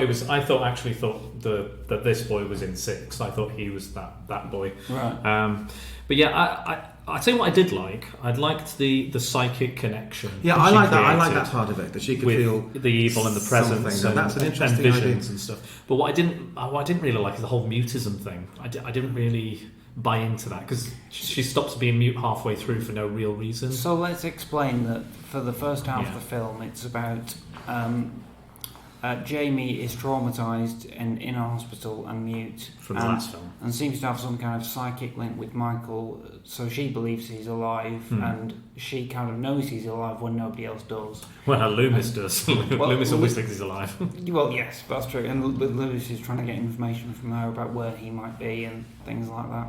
that this boy was in 6. I thought he was that boy. Right. But yeah, I tell you what I did like. I'd liked the psychic connection. Yeah, I like that. I like that part of it, that she could feel the evil and the presence and that's an interesting visions idea. and stuff. But what I didn't really like is the whole mutism thing. I didn't really buy into that because she stops being mute halfway through for no real reason. So let's explain that for the first half of the film, it's about Jamie is traumatised in a hospital and mute From the last film. and seems to have some kind of psychic link with Michael, so she believes he's alive and she kind of knows he's alive when nobody else does. Well, Loomis does. Loomis always thinks he's alive. Well, yes, that's true, and Lewis is trying to get information from her about where he might be and things like that.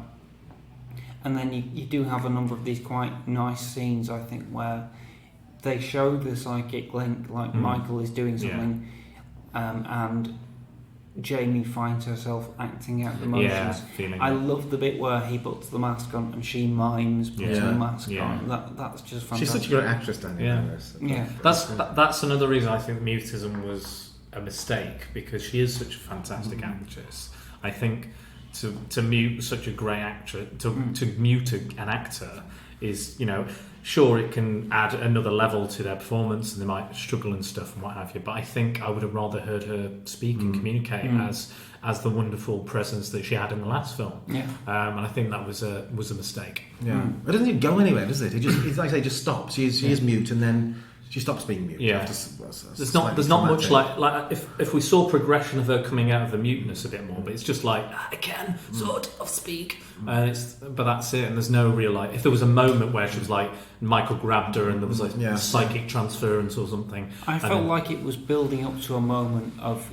And then you do have a number of these quite nice scenes, I think, where they show the psychic link, like Michael is doing something, and Jamie finds herself acting out the emotions. I love the bit where he puts the mask on and she mimes putting the mask on. That's just fantastic. She's such a great actress, Daniel. That's another reason I think mutism was a mistake, because she is such a fantastic actress. I think to mute such a great actress, to mute an actor is, sure, it can add another level to their performance and they might struggle and stuff and what have you, but I think I would have rather heard her speak and communicate as the wonderful presence that she had in the last film. And I think that was a mistake. It doesn't even go anywhere, does it? It's like I say, just stops. She is mute, and then she stops being mute. There's not much like if we saw progression of her coming out of the muteness a bit more, but it's just like, I can sort of speak, but that's it. And there's no real, like, if there was a moment where she was like, Michael grabbed her and there was like psychic transference or something. I felt like it was building up to a moment of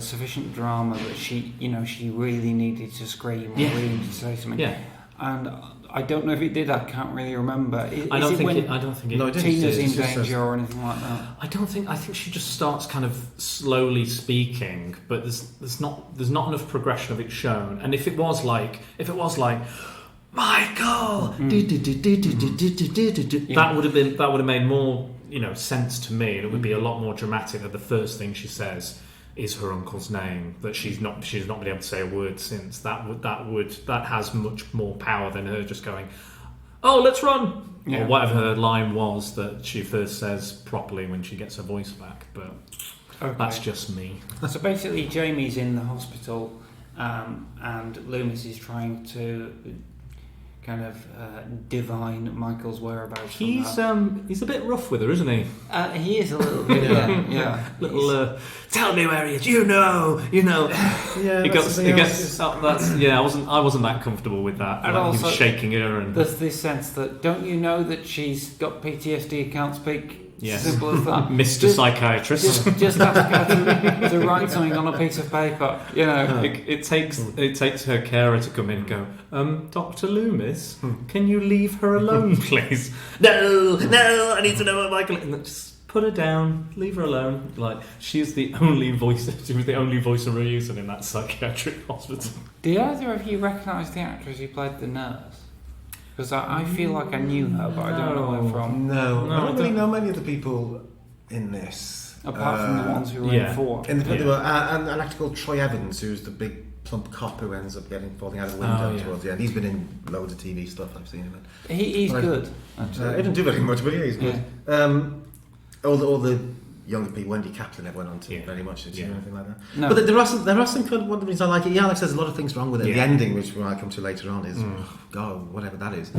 sufficient drama that she really needed to scream or really needed to say something. And I don't know if it did. I can't really remember. I don't think it. Tina's in danger or anything like that. I think she just starts kind of slowly speaking, but there's not enough progression of it shown. And if it was like Michael, that would have made more sense to me, and it would be a lot more dramatic that the first thing she says is her uncle's name, that she's not been able to say a word since. That has much more power than her just going, oh, let's run, or whatever her line was that she first says properly when she gets her voice back. But that's just me. So basically, Jamie's in the hospital, and Loomis is trying to kind of divine Michael's whereabouts. He's a bit rough with her, isn't he? He is a little bit, Little, tell me where he is. You know. I wasn't that comfortable with that. And like, also, he was shaking her, and there's this sense that, don't you know that she's got PTSD and can't speak? Yes. Simple as that. Mr. Psychiatrist. Just ask her to write something on a piece of paper. It takes her carer to come in and go, Dr. Loomis, can you leave her alone, please? No, I need to know what Michael. And just put her down, leave her alone. Like, she was the only voice of reason in that psychiatric hospital. Do either of you recognise the actress who played the nurse? Because I feel like I knew her, but I don't know her from. No, I don't really know many of the people in this. Apart from the ones who were in 4. There were an actor called Troy Evans, who's the big plump cop who ends up falling out of the window towards the end. He's been in loads of TV stuff, I've seen him in. He's good. He didn't do very much, but he's good. All the younger people, Wendy Kaplan, never went on to very much or anything like that. No. But there are some kind of one of the reasons I like it. Yeah, Alex says a lot of things wrong with it. The ending, which we might come to later on, is God, whatever that is.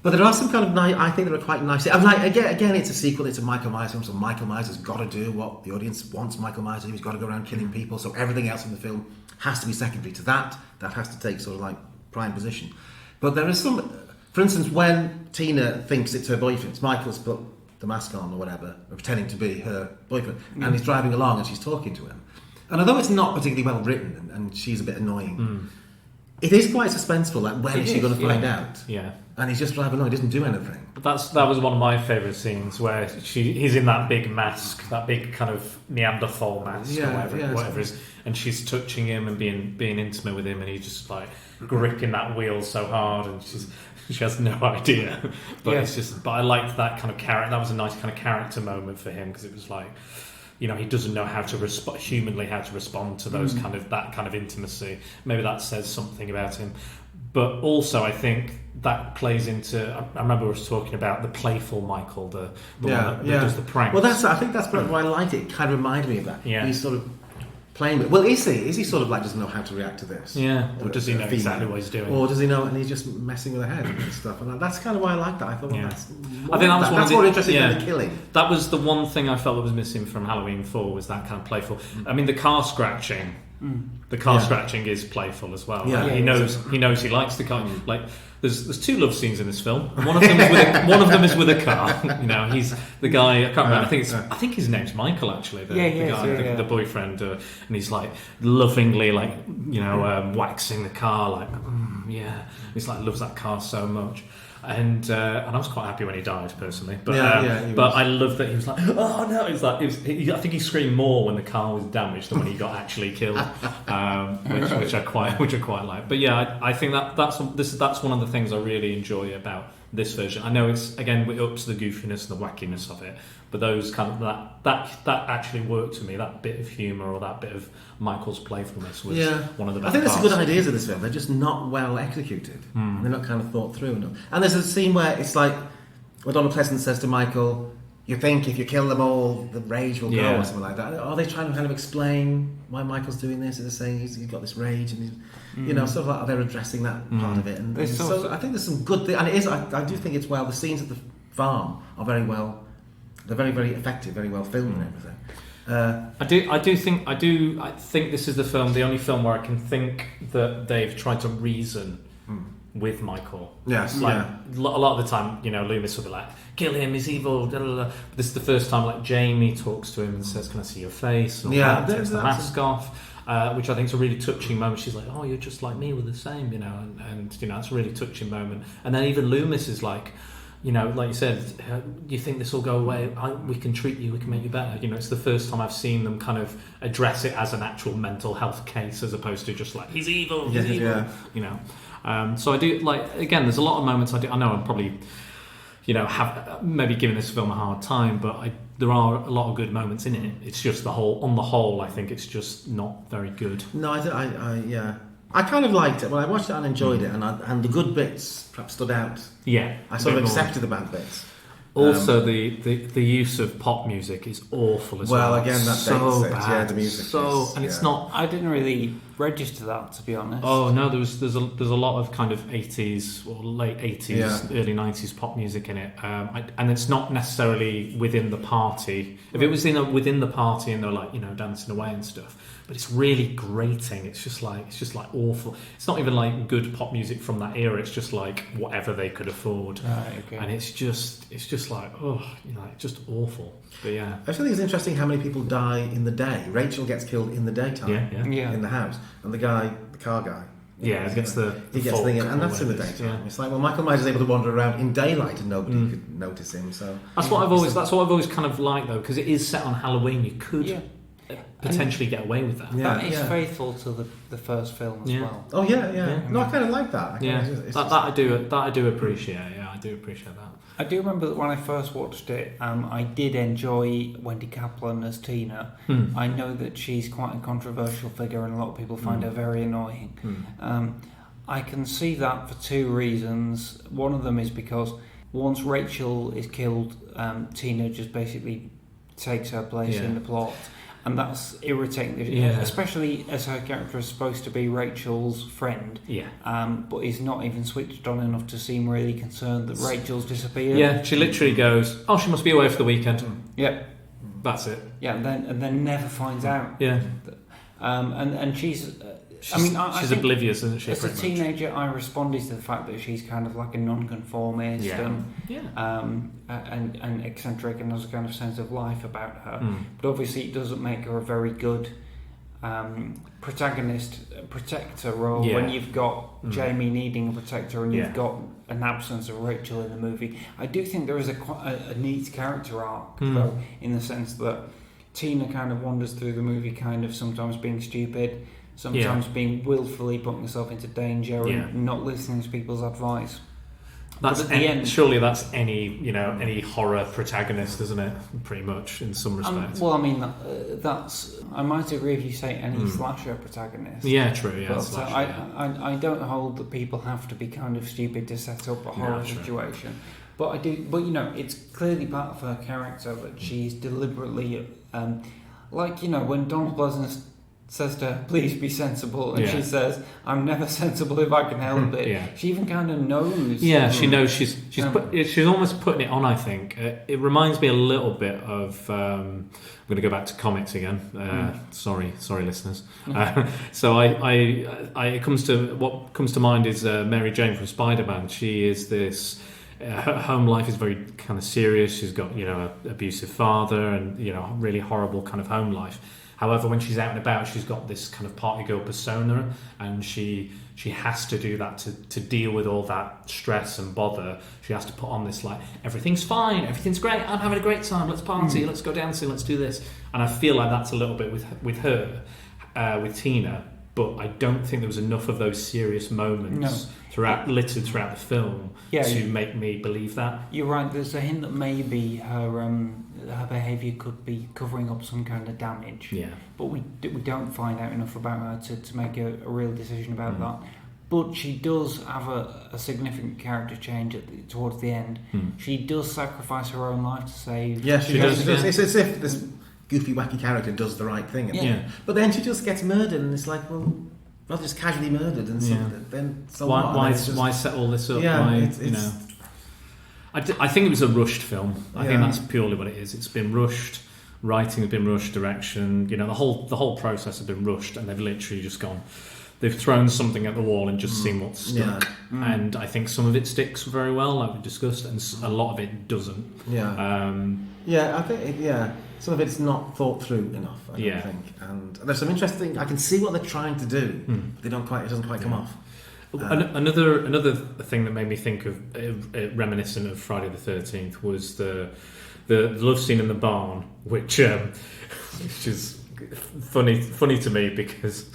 But there are some kind of I think that are quite nice. I'm like, again, it's a sequel. It's a Michael Myers film, so Michael Myers has got to do what the audience wants Michael Myers to do. He's got to go around killing people. So everything else in the film has to be secondary to that. That has to take sort of like prime position. But there is some, for instance, when Tina thinks it's her boyfriend, it's Michael's put the mask on or whatever, or pretending to be her boyfriend, and he's driving along and she's talking to him. And although it's not particularly well written and she's a bit annoying, it is quite suspenseful. Like, when is she going to find out? Yeah. And he's just driving along, he doesn't do anything. But that was one of my favourite scenes, where he's in that big mask, that big kind of Neanderthal mask, or whatever it is, and she's touching him and being intimate with him, and he's just like gripping that wheel so hard, and she has no idea. But it's just. But I liked that kind of character. That was a nice kind of character moment for him, because it was like, he doesn't know how to humanly how to respond to those that kind of intimacy. Maybe that says something about him. But also, I think that plays into. I remember we were talking about the playful Michael, the one that does the pranks. Well, I think that's why I liked it. It kind of reminded me of that. Yeah. He's sort of playing with. Well, is he? Is he sort of like doesn't know how to react to this? Yeah. Or does he know female? exactly what he's doing? Or does he know and he's just messing with her head and stuff? And that's kind of why I like that. I thought, well, Yeah. that's I think that was that's more interesting than the killing. That was the one thing I felt that was missing from Halloween 4 was that kind of playful. I mean, the car scratching. The car scratching is playful as well. Yeah. Like, Yeah, he knows he likes the car. Like there's 2 love scenes in this film. And one of them is with a car. You know, he's the guy. I can't remember. I think his name's Michael actually. The guy, the boyfriend, and he's like lovingly like waxing the car. Like he's like loves that car so much. And I was quite happy when he died personally, but I love that he was like, oh no! It's like I think he screamed more when the car was damaged than when he got actually killed, which I quite like. But yeah, I think that's one of the things I really enjoy about this version. I know it's again up to the goofiness and the wackiness of it, but those kind of that actually worked for me. That bit of humour or that bit of Michael's playfulness was one of the best. I think that's parts. the good ideas of this film. They're just not well executed. They're not kind of thought through enough. And there's a scene where it's like when Donald Pleasance says to Michael, "You think if you kill them all, the rage will go," or something like that. Are they trying to kind of explain why Michael's doing this? Are they saying he's got this rage and sort of like they're addressing that part of it? And so I think there's some good things, and it is. I do think it's well. The scenes at the farm are very well. They're very, very effective, very well filmed and everything. I think this is the only film where I can think that they've tried to reason with Michael. Yes, like a lot of the time, Loomis will be like, "Kill him, he's evil." Blah, blah, blah. This is the first time like Jamie talks to him and says, "Can I see your face?" Or takes the mask off, which I think is a really touching moment. She's like, "Oh, you're just like me, we're the same," and it's a really touching moment. And then even Loomis is like, like you said, you think this will go away? We can treat you. We can make you better. It's the first time I've seen them kind of address it as an actual mental health case, as opposed to just like he's evil. He's evil. Yeah. So I do like. Again, there's a lot of moments. I know I'm probably, have maybe giving this film a hard time, but there are a lot of good moments in it. It's just on the whole, I think it's just not very good. No, I kind of liked it. Well, I watched it and enjoyed it, and the good bits perhaps stood out. Yeah, I sort of accepted the bad bits. Also, the use of pop music is awful as well. Well, again, that so dates it. bad. Yeah, the music. It's not. I didn't really register that, to be honest. Oh no, there's a lot of kind of 80s or late 80s, early 90s pop music in it, and it's not necessarily within the party. If it was within the party and they're like dancing away and stuff, but it's really grating. It's just like awful. It's not even like good pop music from that era. It's just like whatever they could afford, and it's just like just awful. But yeah, I think it's interesting how many people die in the day. Rachel gets killed in the daytime, in the house, and the car guy. He gets the thing, and that's in the daytime. Yeah. It's like, well, Michael Myers is able to wander around in daylight and nobody could notice him. So that's what I've always kind of liked though, because it is set on Halloween. You could potentially get away with that. That is faithful to the first film as well. Oh yeah. No, I kind of like that. I do appreciate. Yeah, I do appreciate that. I do remember that when I first watched it, I did enjoy Wendy Kaplan as Tina. I know that she's quite a controversial figure and a lot of people find her very annoying. I can see that for 2 reasons. One of them is because once Rachel is killed, Tina just basically takes her place in the plot. And that's irritating, especially as her character is supposed to be Rachel's friend, but is not even switched on enough to seem really concerned that Rachel's disappeared. Yeah, she literally goes, "Oh, she must be away for the weekend." Yeah, that's it. Yeah, and then never finds out. Yeah, and she's. She's oblivious, isn't she? As a teenager, I responded to the fact that she's kind of like a non-conformist and eccentric and has a kind of sense of life about her. But obviously, it doesn't make her a very good protector role when you've got Jamie needing a protector and you've got an absence of Rachel in the movie. I do think there is a neat character arc, though, in the sense that Tina kind of wanders through the movie kind of sometimes being stupid, sometimes being willfully putting herself into danger and not listening to people's advice. That's at the end. Surely that's any horror protagonist, isn't it? Pretty much in some respects. Well, I mean, that's. I might agree if you say any slasher protagonist. Yeah, true. Yeah, but I don't hold that people have to be kind of stupid to set up a horror situation. But I do. But it's clearly part of her character that she's deliberately, when Donald Pleasance says to her, "Please be sensible," and Yeah. she says, "I'm never sensible if I can help it." Yeah. She even kind of knows. Yeah, she knows she's almost putting it on. I think it reminds me a little bit of. I'm going to go back to comics again. Sorry, listeners. So it comes to what comes to mind is Mary Jane from Spider-Man. She is this. Her home life is very kind of serious. She's got an abusive father and really horrible kind of home life. However, when she's out and about, she's got this kind of party girl persona, and she has to do that to deal with all that stress and bother. She has to put on this like, everything's fine, everything's great, I'm having a great time, let's party, let's go dancing, let's do this. And I feel like that's a little bit with her, with Tina. But I don't think there was enough of those serious moments littered throughout the film to make me believe that. You're right. There's a hint that maybe her behaviour could be covering up some kind of damage. Yeah. But we don't find out enough about her to make a real decision about that. But she does have a significant character change towards the end. She does sacrifice her own life to save. Yes, she does. It's as if this goofy, wacky character does the right thing. But then she just gets murdered, and it's like, well, not just casually murdered, and then so why set all this up? Yeah, I think it was a rushed film. I think that's purely what it is. It's been rushed. Writing has been rushed. Direction, the whole process has been rushed, and they've literally just gone. They've thrown something at the wall and just seen what's stuck. And I think some of it sticks very well, like we discussed, and a lot of it doesn't. I think some of it's not thought through enough. I don't think, and there's some interesting. I can see what they're trying to do. But they don't quite. It doesn't quite come off. Another thing that made me think of reminiscent of Friday the 13th was the love scene in the barn, which is funny to me because.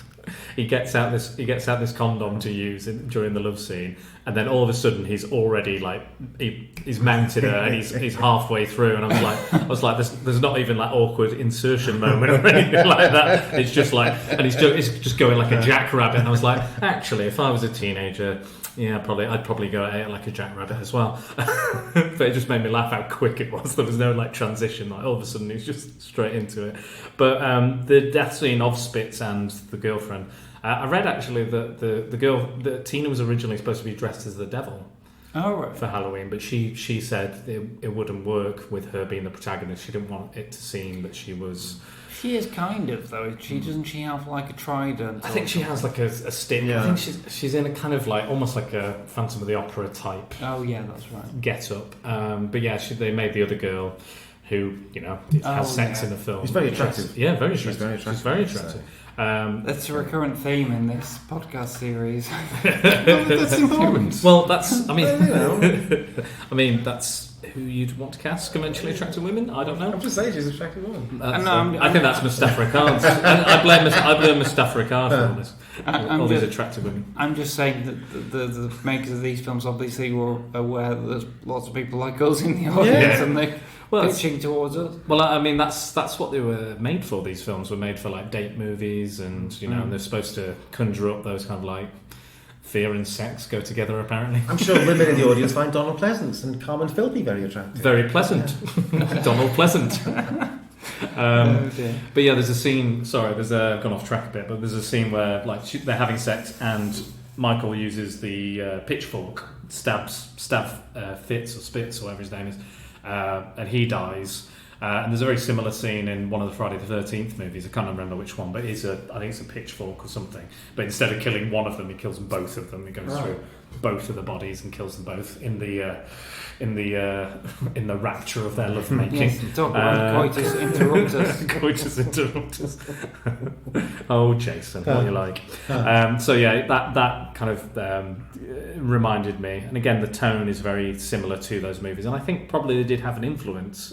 He gets out this condom to use during the love scene, and then all of a sudden he's already like he's mounted her and he's halfway through, and I was like there's not even like awkward insertion moment or anything like that. It's just like, and he's just going like a jackrabbit, and I was like, actually, if I was a teenager, I'd probably go at it like a jackrabbit as well. But it just made me laugh how quick it was. There was no like transition, like all of a sudden he's just straight into it. But the death scene of Spitz and the girlfriend, I read actually that the girl, that Tina was originally supposed to be dressed as the devil for Halloween, but she said it wouldn't work with her being the protagonist. She didn't want it to seem that she was. She is kind of, though. Doesn't she have like a trident? I think she has like a stick. Yeah. I think she's in a kind of like almost like a Phantom of the Opera type. Oh yeah, that's right. Get up. But yeah, they made the other girl who has sex in the film. She's very attractive. Yeah, very attractive. She's very attractive. That's a recurrent theme in this podcast series. That's important. Well, that's. I mean, that's who you'd want to cast conventionally attractive women. I don't know. I'm just saying she's an attractive woman. I think that's Mustafa Ricard. I blame Mustafa Ricard for all this. All these attractive women. I'm just saying that the makers of these films obviously were aware that there's lots of people like us in the audience, and they're pitching towards us. Well, I mean, that's what they were made for. These films were made for like date movies, and they're supposed to conjure up those kind of like fear and sex go together. Apparently, I'm sure women in the audience find Donald Pleasance and Carmen Philby very attractive. Very pleasant, Donald Pleasant. But yeah, there's a scene. Sorry, gone off track a bit, but there's a scene where like they're having sex and Michael uses the pitchfork, stabs Fitz or Spitz or whatever his name is, and he dies. And there's a very similar scene in one of the Friday the 13th movies. I can't remember which one, but I think it's a pitchfork or something. But instead of killing one of them, he kills both of them. He goes through both of the bodies and kills them both in the rapture of their love making. Yes, talk about coitus interruptus. Coitus interruptus. Oh, Jason, what you like? So yeah, that kind of reminded me. And again, the tone is very similar to those movies, and I think probably they did have an influence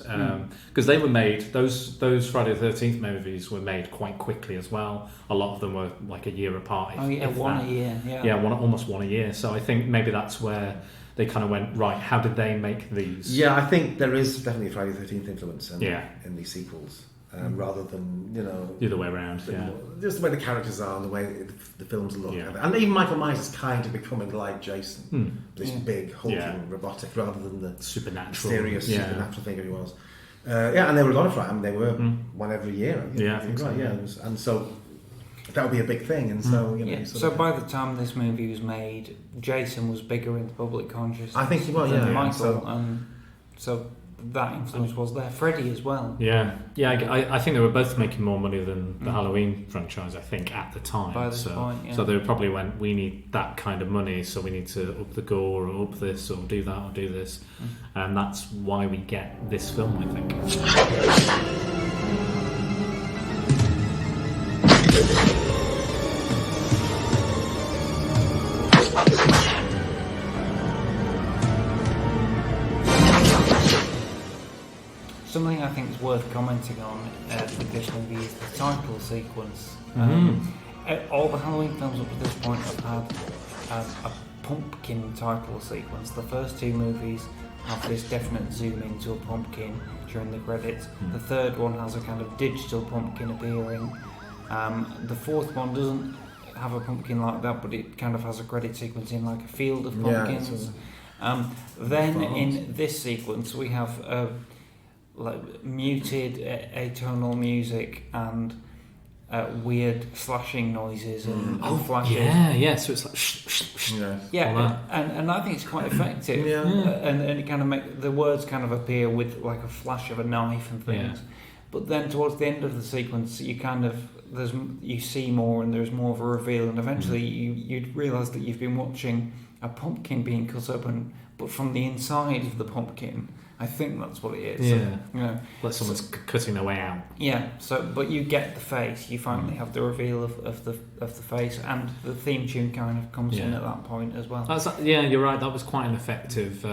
because they were made. Those Friday the 13th movies were made quite quickly as well. A lot of them were like a year apart. A year. Yeah, almost one a year. So I think maybe that's where they kind of went, right, how did they make these? Yeah, I think there is definitely a Friday the 13th influence in these sequels, rather than, the other way around, just the way the characters are and the way the films look. And even Michael Myers is kind of becoming like Jason, this big, hulking robotic, rather than the supernatural, mysterious supernatural figure he was. And they were a lot of Friday. I mean, they were one every year. I think right, and so... that would be a big thing. And so, you know. Yeah. So by the time this movie was made, Jason was bigger in the public consciousness. I think he was, than yeah. Michael, so that influence was there. Freddy as well. Yeah. I think they were both making more money than the Halloween franchise. I think at the time. By this point, yeah. So they probably went, we need that kind of money, so we need to up the gore or up this or do that or do this, and that's why we get this film, I think. Something I think is worth commenting on with this movie is the title sequence. All the Halloween films up to this point have had a pumpkin title sequence. The first two movies have this definite zoom into a pumpkin during the credits. The third one has a kind of digital pumpkin appearing. The fourth one doesn't have a pumpkin like that, but it kind of has a credit sequence in like a field of pumpkins. Then in this sequence we have like muted atonal music and weird slashing noises and flashes. So it's like shh. And I think it's quite effective. And it kind of the words kind of appear with like a flash of a knife and things. But then towards the end of the sequence, you see more and there's more of a reveal, and eventually you'd realise that you've been watching a pumpkin being cut open, but from the inside of the pumpkin. I think that's what it is. Like someone's cutting their way out. But you get the face. You finally have the reveal of the face, and the theme tune kind of comes in at that point as well. You're right. That was quite an effective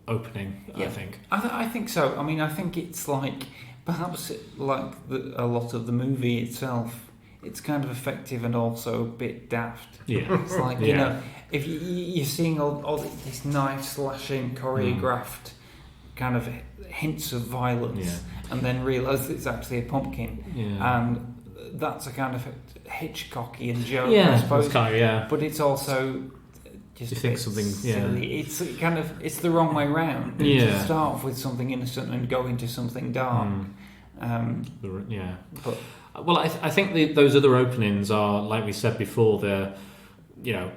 opening. I think. I think so. I mean, I think it's like perhaps like a lot of the movie itself. It's kind of effective and also a bit daft. It's like you know, if you're seeing all this knife slashing choreographed. Kind of hints of violence, and then realise it's actually a pumpkin, and that's a kind of Hitchcockian joke, I suppose. But it's also just you think something silly. It's kind of the wrong way round. To start off with something innocent and go into something dark. But I think those other openings are, like we said before, they're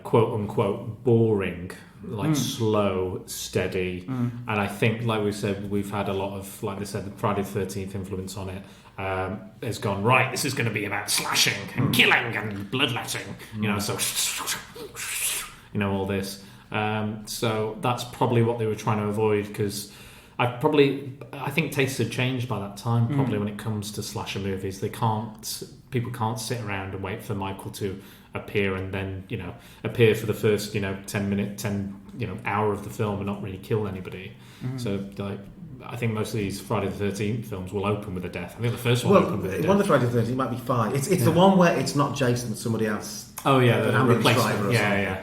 quote unquote boring. Like slow, steady, and I think, like we said, we've had a lot of, like they said, the Friday the 13th influence on it. Has gone right. This is going to be about slashing and killing and bloodletting, so all this. So that's probably what they were trying to avoid, because I think tastes had changed by that time. Probably when it comes to slasher movies, people can't sit around and wait for Michael to appear and then appear for the first 10 hour of the film and not really kill anybody. So like I think most of these Friday the 13th films will open with a death. I think the first one opened with a death. One of the Friday the 13th might be fine. It's the one where it's not Jason, it's somebody else. The ambulance driver or something.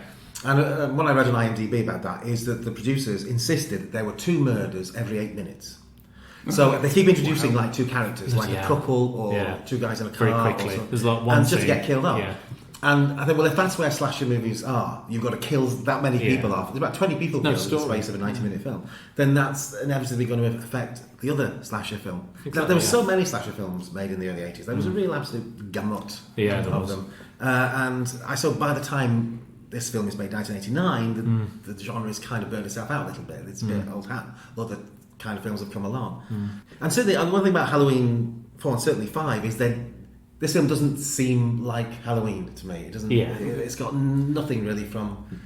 And what I read on IMDb about that is that the producers insisted that there were 2 murders every 8 minutes. So they keep introducing like 2 characters, like a couple or 2 guys in a car, very quickly. There's like one and scene. just to get killed off. And I think, well, if that's where slasher movies are, you've got to kill that many people off. There's about 20 people killed in the space of a 90-minute film. Then that's inevitably going to affect the other slasher film. There were so many slasher films made in the early 80s. There was a real absolute gamut of them. And I saw by the time this film is made, 1989, the genre has kind of burned itself out a little bit. It's a bit old hat. Other kind of films have come along. And certainly, one thing about Halloween 4 and certainly 5 is that this film doesn't seem like Halloween to me. It doesn't. It's got nothing really from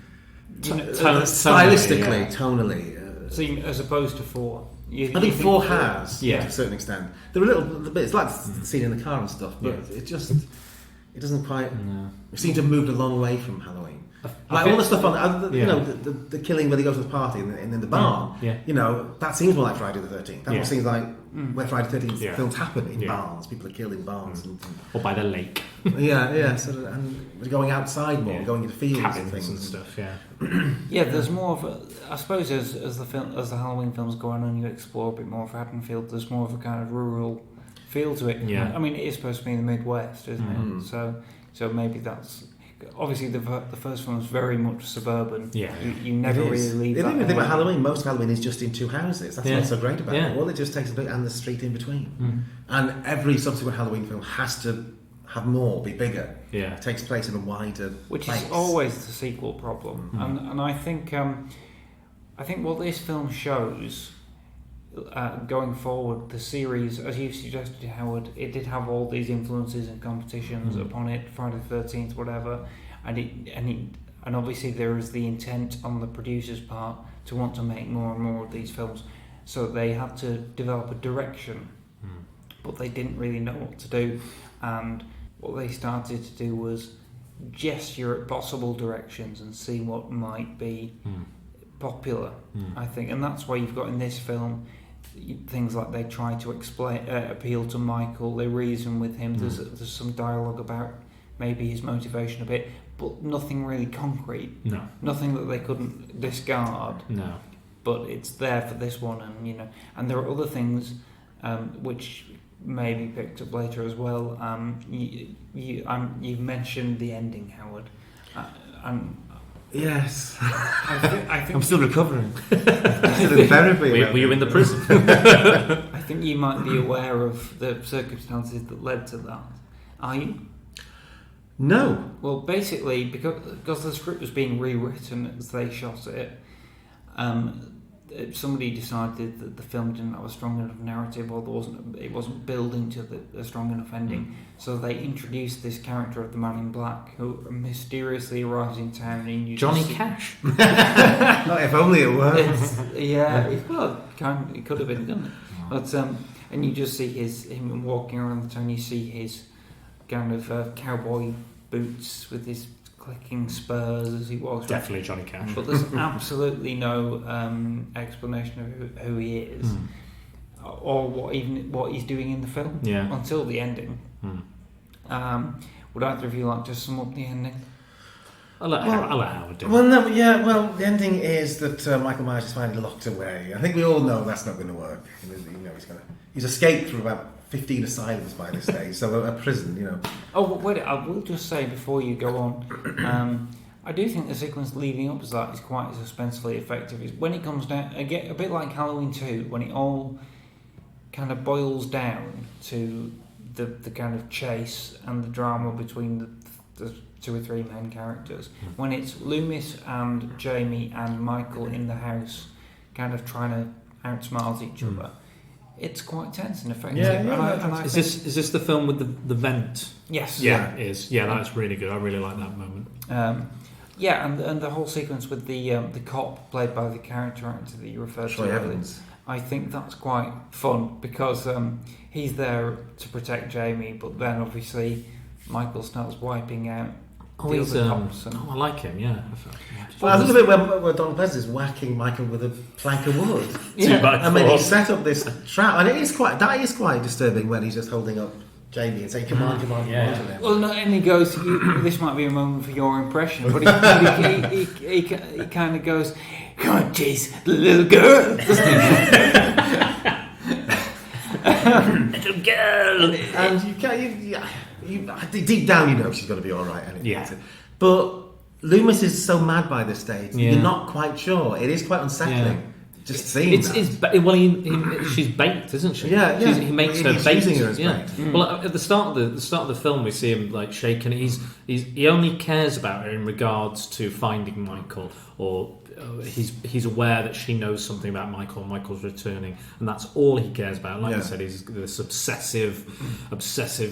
stylistically, tonally. So as opposed to 4, I think 4 has, to a certain extent. There are little bits. It's like the scene in the car and stuff, but it doesn't quite. It seems to have moved a long way from Halloween. Like all the stuff on, the killing where they go to the party in the barn. That seems more like Friday the 13th. That seems like where Friday the 13th films happen in barns. People are killed in barns, or by the lake. Sort of, and we're going outside more, going into fields cabins and things and stuff. There's more of a. I suppose as the Halloween films go on and you explore a bit more of Haddonfield, there's more of a kind of rural feel to it. I mean, it is supposed to be in the Midwest, isn't it? So maybe that's. Obviously, the first one was very much suburban. You never really leave. If you think about Halloween, most Halloween is just in 2 houses. That's what's so great about it. Well, it just takes a bit and the street in between. And every subsequent Halloween film has to have more, be bigger. Yeah. It takes place in a wider Which place. is always the sequel problem. And I think what this film shows, going forward, the series, as you suggested, Howard, it did have all these influences and competitions upon it, Friday the 13th, whatever, and obviously there is the intent on the producer's part to want to make more and more of these films, so they had to develop a direction, but they didn't really know what to do, and what they started to do was gesture at possible directions and see what might be popular, I think, and that's why you've got in this film things like they try to appeal to Michael, they reason with him, there's some dialogue about maybe his motivation a bit, but nothing really concrete, nothing that they couldn't discard, but it's there for this one, and there are other things which may be picked up later as well. You've mentioned the ending, Howard, Yes. I think I'm still recovering. Still in therapy. Were you in the prison? I think you might be aware of the circumstances that led to that. Are you? No. Well, basically, because the script was being rewritten as they shot it, somebody decided that the film didn't have a strong enough narrative, or it wasn't building to a strong enough ending. So they introduced this character of the Man in Black, who mysteriously arrives in town. And Johnny Cash. If only it were. It could have been done. But and you just see him walking around the town. You see his kind of cowboy boots with his clicking spurs as he walks. Definitely Johnny Cash. But there's absolutely no explanation of who he is, or what he's doing in the film until the ending. Would either of you like to sum up the ending? I'll let Howard do it. Well, the ending is that Michael Myers is finally locked away. I think we all know that's not going to work. He's escaped from about 15 asylums by this stage, so a prison, Oh, wait, I will just say before you go on, I do think the sequence leading up to that is quite suspensefully effective. It's when it comes down, again, a bit like Halloween 2, when it all kind of boils down to the kind of chase and the drama between the two or three main characters. When it's Loomis and Jamie and Michael in the house kind of trying to outsmart each other, it's quite tense and effective. Is this the film with the vent? Yes. Yeah, it is. Yeah, that's really good. I really like that moment. And the whole sequence with the cop played by the character actor that you referred to earlier, I think that's quite fun because he's there to protect Jamie, but then obviously Michael starts wiping out the other cops. I like him. Yeah. Well, I think a bit where Don Pleasant is whacking Michael with a plank of wood. He set up this trap, and that is quite disturbing when he's just holding up Jamie and saying, "Come on, come on, come on." To them. Well, no, and he goes, "This might be a moment for your impression," but he kind of goes, "Come on, chase the little girl." Little girl. And deep down, you know she's going to be all right. But Loomis is so mad by this stage. You're not quite sure. It is quite unsettling. Just seeing she's baked, isn't she? Yeah. He makes her baked. Using her as baked. Well, at the start of the film, we see him like shaking. He only cares about her in regards to finding Michael, or he's aware that she knows something about Michael. Michael's returning, and that's all he cares about. Like I said, he's this obsessive,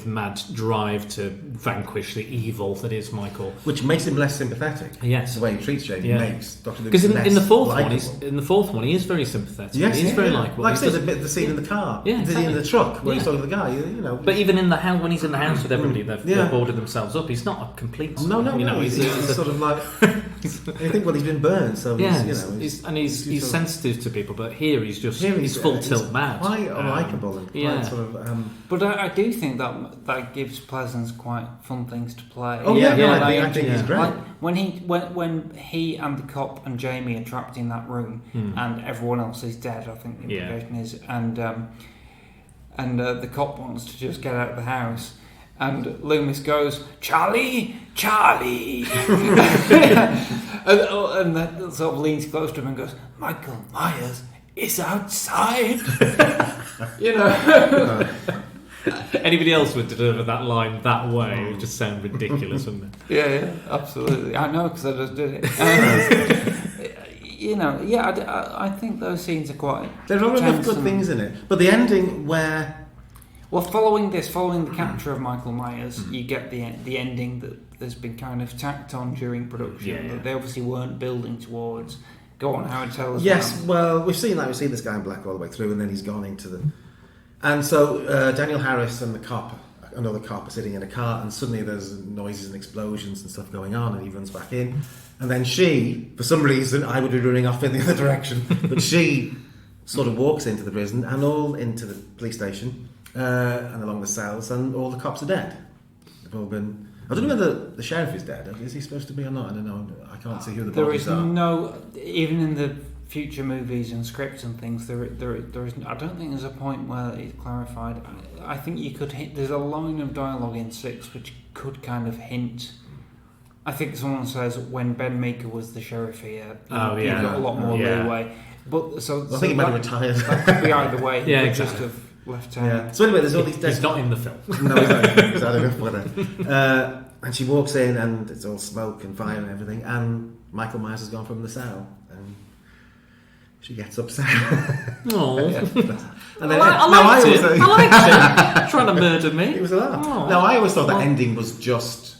mad drive to vanquish the evil that is Michael, which makes him less sympathetic. Yes, the way he treats Jamie makes Dr. Because in the fourth likeable. one, he is very sympathetic. Yes, he's very likeable. Like I said, the scene in the car, exactly. In the truck where he's talking to the guy. But even in the house, when he's in the house with everybody, they've boarded themselves up. He's not a complete. No. He's sort of like. You think, well, he's been burned, so he's sensitive to people, but here he's full tilt mad. Quite unlikable and quite sort of. But I do think that gives Pleasance quite fun things to play. Oh I think he's great. Like when he and the cop and Jamie are trapped in that room and everyone else is dead. I think the implication is, and the cop wants to just get out of the house. And Loomis goes, Charlie! and that sort of leans close to him and goes, Michael Myers is outside. Anybody else would deliver that line that way. It would just sound ridiculous, wouldn't it? Yeah, absolutely. I know because I just did it. I think those scenes are quite. There are enough good things in it, but the ending where. Well, following the capture of Michael Myers, you get the ending that has been kind of tacked on during production that they obviously weren't building towards. Go on, Howard, tell us. Yes, well, we've seen this guy in black all the way through, and then he's gone into the. And so Daniel Harris and another cop, are sitting in a car, and suddenly there's noises and explosions and stuff going on, and he runs back in, and then she, for some reason, I would be running off in the other direction, but she sort of walks into the prison and all into the police station. And along the cells, and all the cops are dead. They've all been. I don't know whether the sheriff is dead. Is he supposed to be or not? I don't know. I can't see who the bodies are. No, even in the future movies and scripts and things, there is. I don't think there's a point where it's clarified. I think you could hit. There's a line of dialogue in 6 which could kind of hint. I think someone says when Ben Meeker was the sheriff here, he got a lot more leeway. But I think he might have retired. That could be either way. Yeah, exactly. just have left hand. Yeah. So anyway, there's all these. He's not in the film. No, he's had enough with it. And she walks in, and it's all smoke and fire and everything. And Michael Myers has gone from the cell, and she gets upset. Oh, and then, I liked it. Trying to murder me. It was a laugh. Now I always thought that ending was just.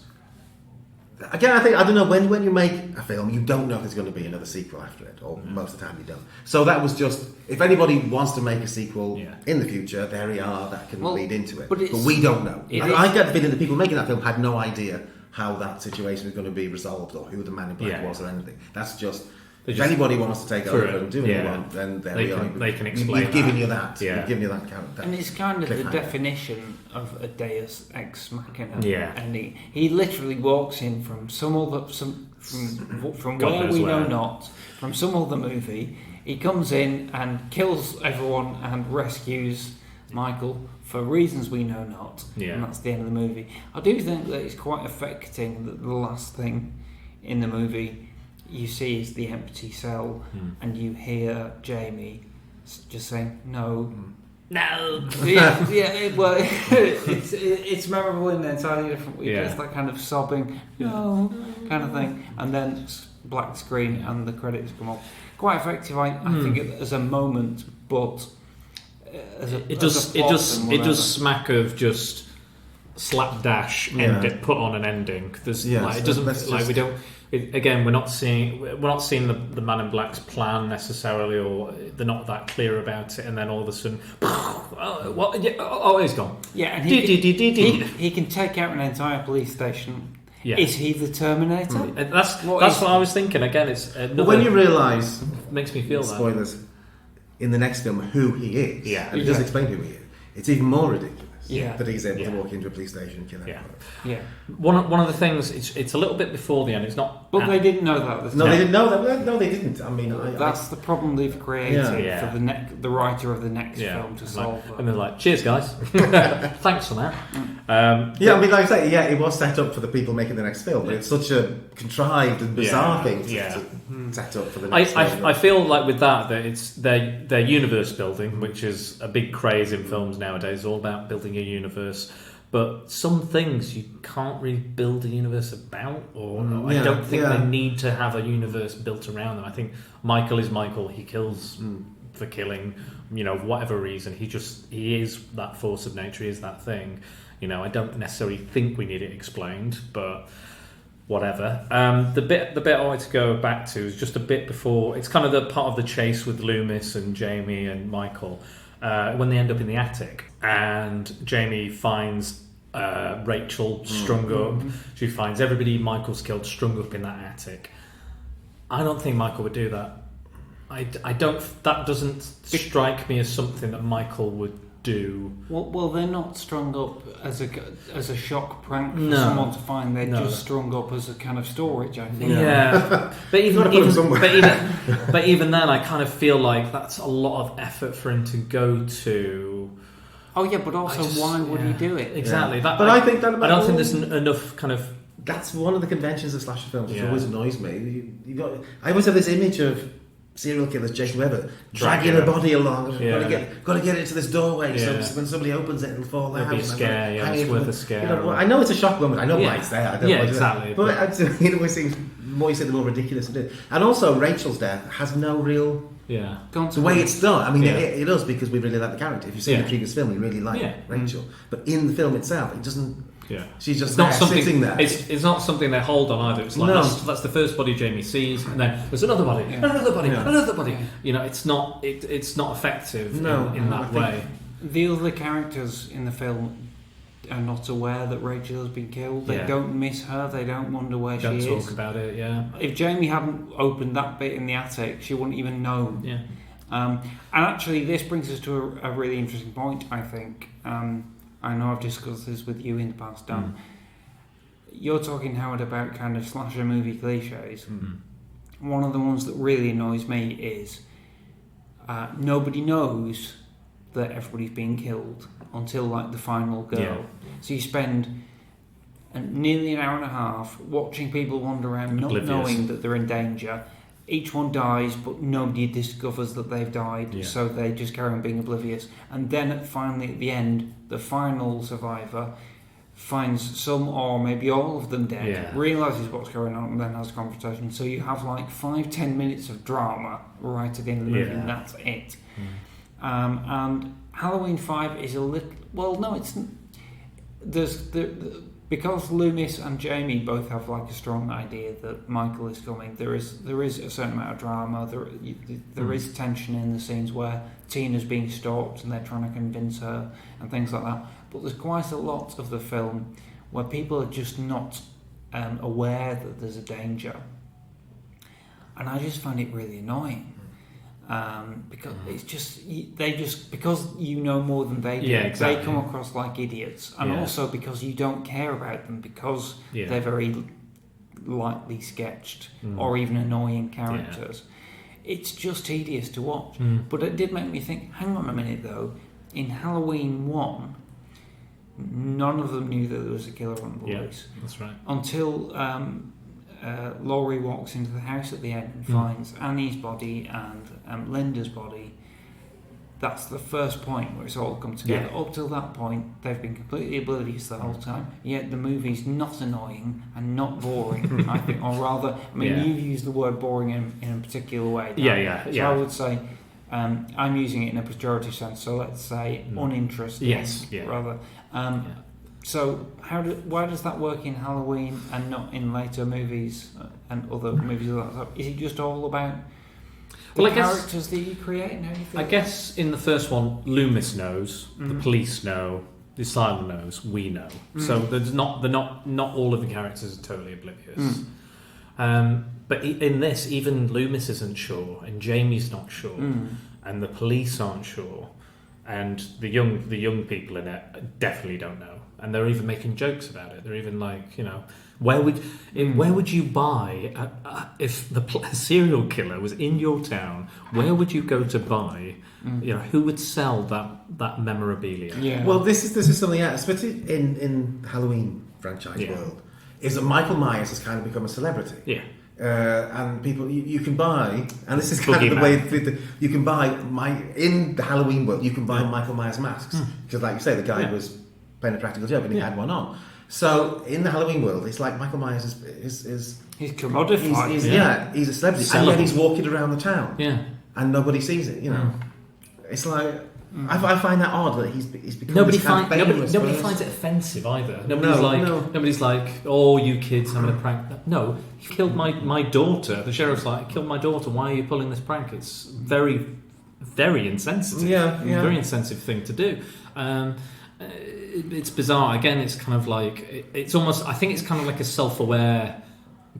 Again, I don't know, when you make a film, you don't know if there's going to be another sequel after it, or most of the time you don't. So that was just, if anybody wants to make a sequel in the future, there we are, that can lead into it. But we don't know. I get the feeling that people making that film had no idea how that situation was going to be resolved, or who the Man in Black was, or anything. That's just... If anybody wants to take over and do what they want, then there we are. They can explain. We've given you that. We've given you that character. And it's kind of the definition of a Deus Ex Machina. Yeah. And he literally walks in from from where we know not, from some other movie. He comes in and kills everyone and rescues Michael for reasons we know not. Yeah. And that's the end of the movie. I do think that it's quite affecting that the last thing in the movie you see is the empty cell, and you hear Jamie just saying no. It's memorable in an entirely different way. It's that kind of sobbing no kind of thing, and then black screen and the credits come up. Quite effective, I think, as a moment, but it does smack of just slapdash end it, put on an ending. There's it doesn't we don't. Again, we're not seeing the Man in Black's plan necessarily, or they're not that clear about it. And then all of a sudden, he's gone. Yeah, and he can take out an entire police station. Yeah. Is he the Terminator? That's what I was thinking. Again, it's but when you realise, makes me feel spoilers in the next film who he is. Yeah, and he does explain who he is. It's even more ridiculous. Yeah, that he's able to walk into a police station and kill everyone. Yeah. One of the things, it's a little bit before the end. It's not. But they didn't know that. They didn't know that. No, they didn't. I mean, that's the problem they've created for the writer of the next film to solve. And they're like, "Cheers, guys. Thanks for that." I mean, like I say, it was set up for the people making the next film, but it's such a contrived and bizarre thing to set up for the next film. I feel like with that it's their universe building, which is a big craze in films nowadays. It's all about building a universe. But some things you can't really build a universe about, or I don't think they need to have a universe built around them. I think Michael is Michael. He kills for killing, whatever reason. He is that force of nature. He is that thing. I don't necessarily think we need it explained, but whatever. The bit I wanted to go back to is just a bit before. It's kind of the part of the chase with Loomis and Jamie and Michael when they end up in the attic, and Jamie finds Rachel strung up. She finds everybody Michael's killed strung up in that attic. I don't think Michael would do that. I don't. That doesn't strike me as something that Michael would do. Well, they're not strung up as a shock prank for someone to find. They're just strung up as a kind of storage, I think. Yeah, but even then, I kind of feel like that's a lot of effort for him to go to. Oh yeah, but also why would he do it? Exactly. But I think that I don't think there's enough kind of. That's one of the conventions of slasher films, which always annoys me. I always have this image of serial killers, Jason Weber, dragging a body along. Got to get it to this doorway. So when somebody opens it, it'll fall out. It'll be a scare. It's worth a scare. I know it's a shock moment. I know why it's there. I don't know exactly. But it seems more you say, the more ridiculous it is. And also, Rachel's death has no real. Yeah. The way it's done, I mean, it does because we really like the character. If you've seen the previous film, you really like Rachel. But in the film itself, it doesn't. Yeah, she's just not sitting there. It's not something they hold on either. It's like that's the first body Jamie sees, and then there's another body, another body. You know, it's not effective in that way. The other characters in the film are not aware that Rachel has been killed. They don't miss her. They don't wonder where she is. Don't talk about it. Yeah. If Jamie hadn't opened that bit in the attic, she wouldn't even know. Yeah. And actually, this brings us to a really interesting point. I think. I know I've discussed this with you in the past, Dan. You're talking, Howard, about kind of slasher movie cliches. One of the ones that really annoys me is nobody knows that everybody's being killed until like the final girl. Yeah. So you spend nearly an hour and a half watching people wander around, not knowing that they're in danger. Each one dies, but nobody discovers that they've died, so they just carry on being oblivious. And then finally, at the end, the final survivor finds some or maybe all of them dead, realises what's going on, and then has a confrontation. So you have like 5-10 minutes of drama right at the end of the movie, and that's it. And Halloween 5 is a little... Well, no, it's... Because Loomis and Jamie both have like a strong idea that Michael is coming, there is a certain amount of drama. There is tension in the scenes where Tina's being stalked and they're trying to convince her and things like that. But there's quite a lot of the film where people are just not aware that there's a danger, and I just find it really annoying. Because it's just because you know more than they do, they come across like idiots, and also because you don't care about them because they're very lightly sketched or even annoying characters. It's just tedious to watch. But it did make me think, hang on a minute though, in Halloween 1 none of them knew that there was a killer on the loose. That's right. Until Laurie walks into the house at the end and finds Annie's body and Linda's body. That's the first point where it's all come together. Up till that point, they've been completely oblivious the whole time. Yet the movie's not annoying and not boring, I think. Or rather, I mean, you use the word boring in a particular way. So I would say, I'm using it in a pejorative sense, so let's say uninteresting. Rather. So why does that work in Halloween and not in later movies and other movies of that type? Is it just all about the characters that you create and how you feel? I guess in the first one, Loomis knows, the police know, the asylum knows, we know. So there's not all of the characters are totally oblivious. But in this, even Loomis isn't sure, and Jamie's not sure, and the police aren't sure, and the young people in it definitely don't know. And they're even making jokes about it. They're even like, where would you buy if a serial killer was in your town? Where would you go to buy? Who would sell that memorabilia? Yeah. Well, this is something else, especially in Halloween franchise world, is that Michael Myers has kind of become a celebrity. Yeah. And people, you can buy, and this is kind of the way you can buy in the Halloween world. You can buy Michael Myers masks because, like you say, the guy was playing a practical joke and he had one on. So in the Halloween world, it's like Michael Myers is he's commodified. He's a celebrity, and yet he's walking around the town, and nobody sees it. It's like I find that odd that he's become nobody finds it offensive either. Nobody's like, oh, you kids having a prank. No, you killed my daughter. The sheriff's like, I killed my daughter. Why are you pulling this prank? It's very, very insensitive. Very insensitive thing to do. It's bizarre. Again, it's kind of like it's almost. I think it's kind of like a self-aware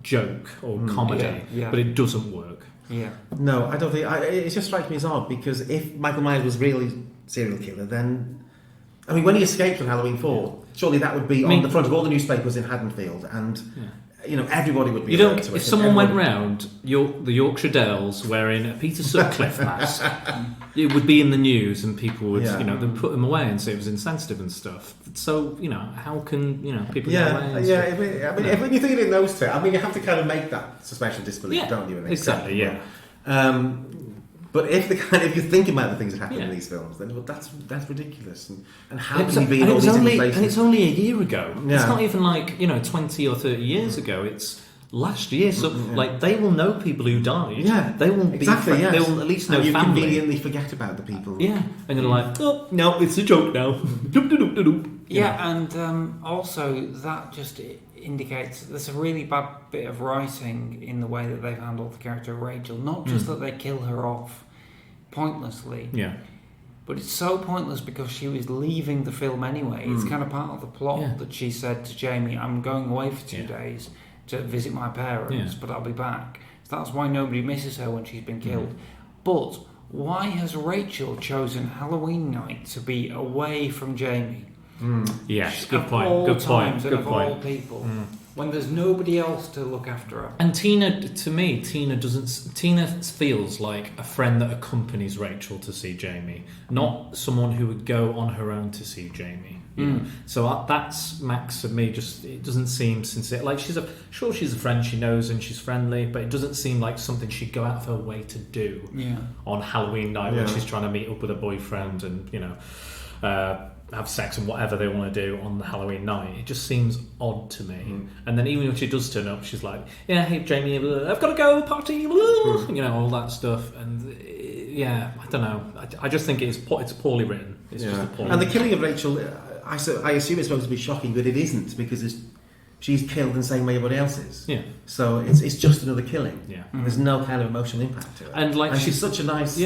joke or comedy, but it doesn't work. Yeah. No, I don't think. It just strikes me as odd because if Michael Myers was really a serial killer, then I mean, when he escaped from Halloween 4, surely that would be on the front of all the newspapers in Haddonfield, and everybody would be. If someone went round the Yorkshire Dales wearing a Peter Sutcliffe mask, it would be in the news, and people would, they'd put him away and say it was insensitive and stuff. So, how can people get away? When you think of it in those terms, I mean, you have to kind of make that suspension of disbelief, don't you? Exactly. Yeah. But if you think about the things that happen in these films, then that's ridiculous. And how can you be in all these different places? And it's only a year ago. Yeah. It's not even like 20 or 30 years ago. It's last year. So they will know people who died. Yeah, they will exactly. They will at least know and you family. conveniently forget about the people. Yeah, and you're like, oh no, it's a joke now. Yeah, and also that just indicates there's a really bad bit of writing in the way that they've handled the character of Rachel. Not just that they kill her off pointlessly, but it's so pointless because she was leaving the film anyway. It's kind of part of the plot that she said to Jamie, I'm going away for 2 days to visit my parents, but I'll be back. So that's why nobody misses her when she's been killed. But why has Rachel chosen Halloween night to be away from Jamie? Yes, good point. Of all people, when there's nobody else to look after her. And Tina feels like a friend that accompanies Rachel to see Jamie, not someone who would go on her own to see Jamie. You know? So that's Max of me. Just it doesn't seem sincere. Like she's a friend she knows and she's friendly, but it doesn't seem like something she'd go out of her way to do on Halloween night when she's trying to meet up with a boyfriend and have sex and whatever they want to do on the Halloween night. It just seems odd to me. And then even when she does turn up, she's like, yeah, hey Jamie, I've got to go party, all that stuff. And I don't know. I just think it's poorly written. It's just a poorly and the killing of Rachel, I assume it's supposed to be shocking, but it isn't because she's killed in the same way everybody else is. Yeah. So it's just another killing. Yeah. And there's no kind of emotional impact to it. And she's such a nice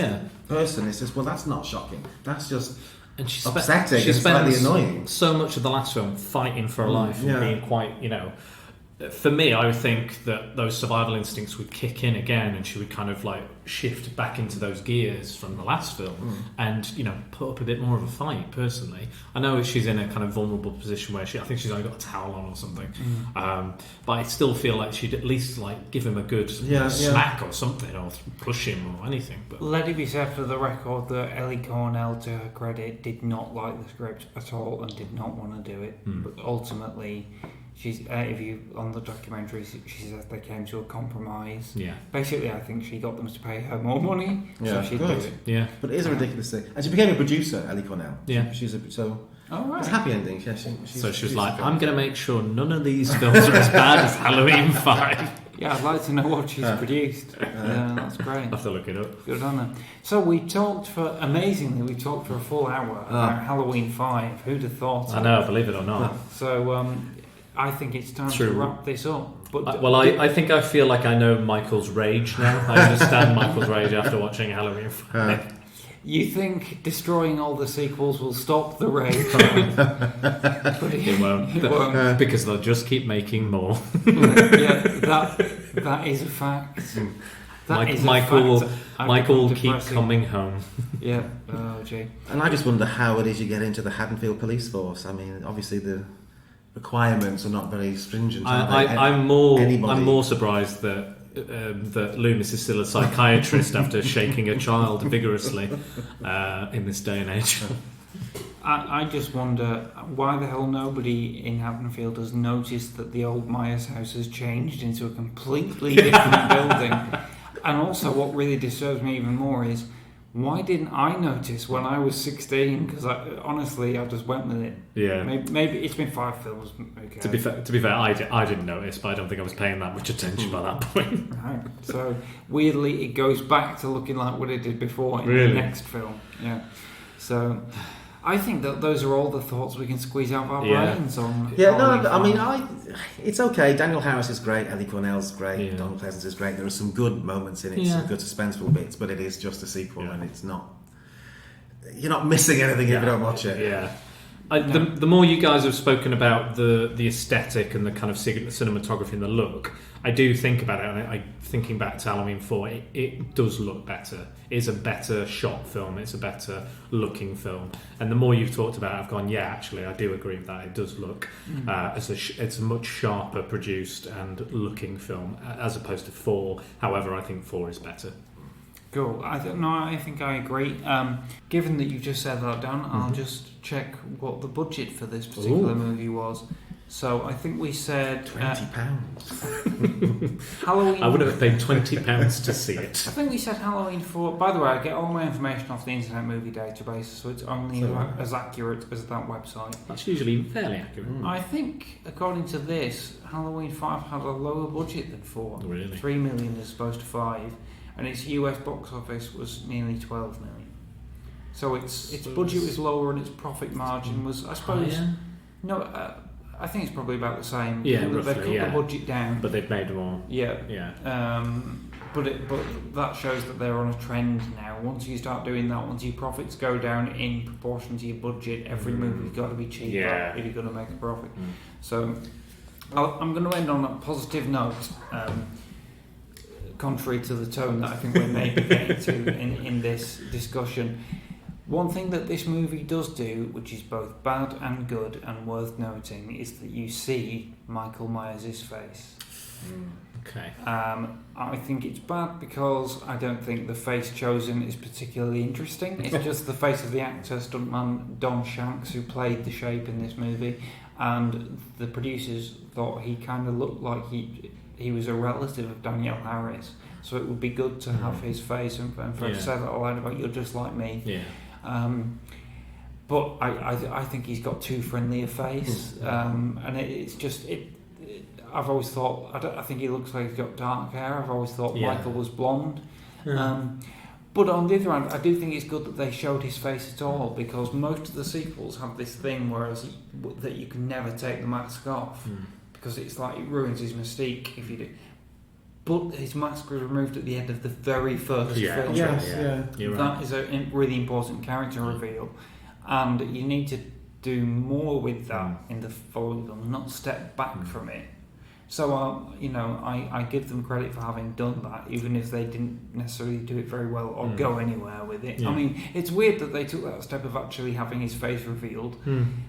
person. It's just, well, that's not shocking. That's just upsetting. She slightly annoying. So much of the last film fighting for her life and being quite, for me, I would think that those survival instincts would kick in again, and she would kind of like shift back into those gears from the last film, and put up a bit more of a fight. Personally, I know she's in a kind of vulnerable position where I think she's only got a towel on or something, but I still feel like she'd at least like give him a good smack or something, or push him or anything. But let it be said for the record that Ellie Cornell, to her credit, did not like the script at all and did not want to do it. But ultimately, she's if you on the documentary, she says they came to a compromise. Yeah. Basically, I think she got them to pay her more money, so she'd do it. Yeah. But it is a ridiculous thing. And she became a producer, Ellie Cornell. Yeah. She's so. Oh, right. It's a happy ending. Yeah, so she was like, I'm going to make sure none of these films are as bad as Halloween 5. Yeah, I'd like to know what she's produced. Yeah, that's great. I'll have to look it up. Good on her. So we talked for a full hour about Halloween 5. Who'd have thought? I know, believe it or not. So I think it's time to wrap this up. But I think I feel like I know Michael's rage now. I understand Michael's rage after watching Halloween 5. You think destroying all the sequels will stop the rage? But it won't. It won't. Because they'll just keep making more. That is a fact. Michael will keep coming home. Yeah. Oh, gee. And I just wonder how it is you get into the Haddonfield Police Force. I mean, obviously the requirements are not very stringent. I'm more surprised that Loomis is still a psychiatrist after shaking a child vigorously in this day and age. I just wonder why the hell nobody in Haddonfield has noticed that the old Myers house has changed into a completely different building. And also what really disturbs me even more is, why didn't I notice when I was 16? Because honestly, I just went with it. Yeah. Maybe it's been 5 films. Okay. To be fair, I didn't notice, but I don't think I was paying that much attention by that point. Right. So weirdly, it goes back to looking like what it did before in the next film. Yeah. So I think that those are all the thoughts we can squeeze out of our brains on. Yeah. No, I mean, it's okay. Daniel Harris is great. Ellie Cornell's great. Donald Pleasance is great. There are some good moments in it, some good suspenseful bits, but it is just a sequel, and it's not. You're not missing anything if you don't watch it. Yeah. The more you guys have spoken about the aesthetic and the kind of cinematography and the look, I do think about it, and thinking back to Halloween 4, it does look better. It's a better shot film. It's a better looking film. And the more you've talked about it, I've gone, yeah, actually, I do agree with that. It does look it's a much sharper produced and looking film as opposed to 4. However, I think 4 is better. Cool. I think I agree. Given that you've just said that, Dan, I'll just check what the budget for this particular movie was. So I think we said £20. Halloween. I would have paid £20 to see it. I think we said Halloween 4. By the way, I get all my information off the Internet Movie Database, so it's only as accurate as that website. That's usually fairly accurate. I think, according to this, Halloween 5 had a lower budget than 4. Really? 3 million as opposed to 5, and its US box office was nearly 12 million. So its budget was lower and its profit margin was, I suppose, I think it's probably about the same. Yeah, They've roughly, cut the budget down, but they've made more. Yeah. But that shows that they're on a trend now. Once you start doing that, once your profits go down in proportion to your budget, every movie's got to be cheaper if you're going to make a profit. So I'm going to end on a positive note, contrary to the tone that I think we may be getting to in this discussion. One thing that this movie does do, which is both bad and good and worth noting, is that you see Michael Myers' face. Okay. I think it's bad because I don't think the face chosen is particularly interesting. It's just the face of the actor, stuntman Don Shanks, who played the Shape in this movie, and the producers thought he kind of looked like he was a relative of Danielle Harris. So it would be good to have his face and for him to say that aloud about "You're just like me." Yeah. But I think he's got too friendly a face, and it's just I've always thought I think he looks like he's got dark hair. I've always thought Michael was blonde. But on the other hand, I do think it's good that they showed his face at all, because most of the sequels have this thing that you can never take the mask off, because it's like it ruins his mystique if you do. But his mask was removed at the end of the very first film. That is a really important character reveal, and you need to do more with that in the following film, not step back from it. So, I give them credit for having done that, even if they didn't necessarily do it very well or go anywhere with it. Yeah. I mean, it's weird that they took that step of actually having his face revealed,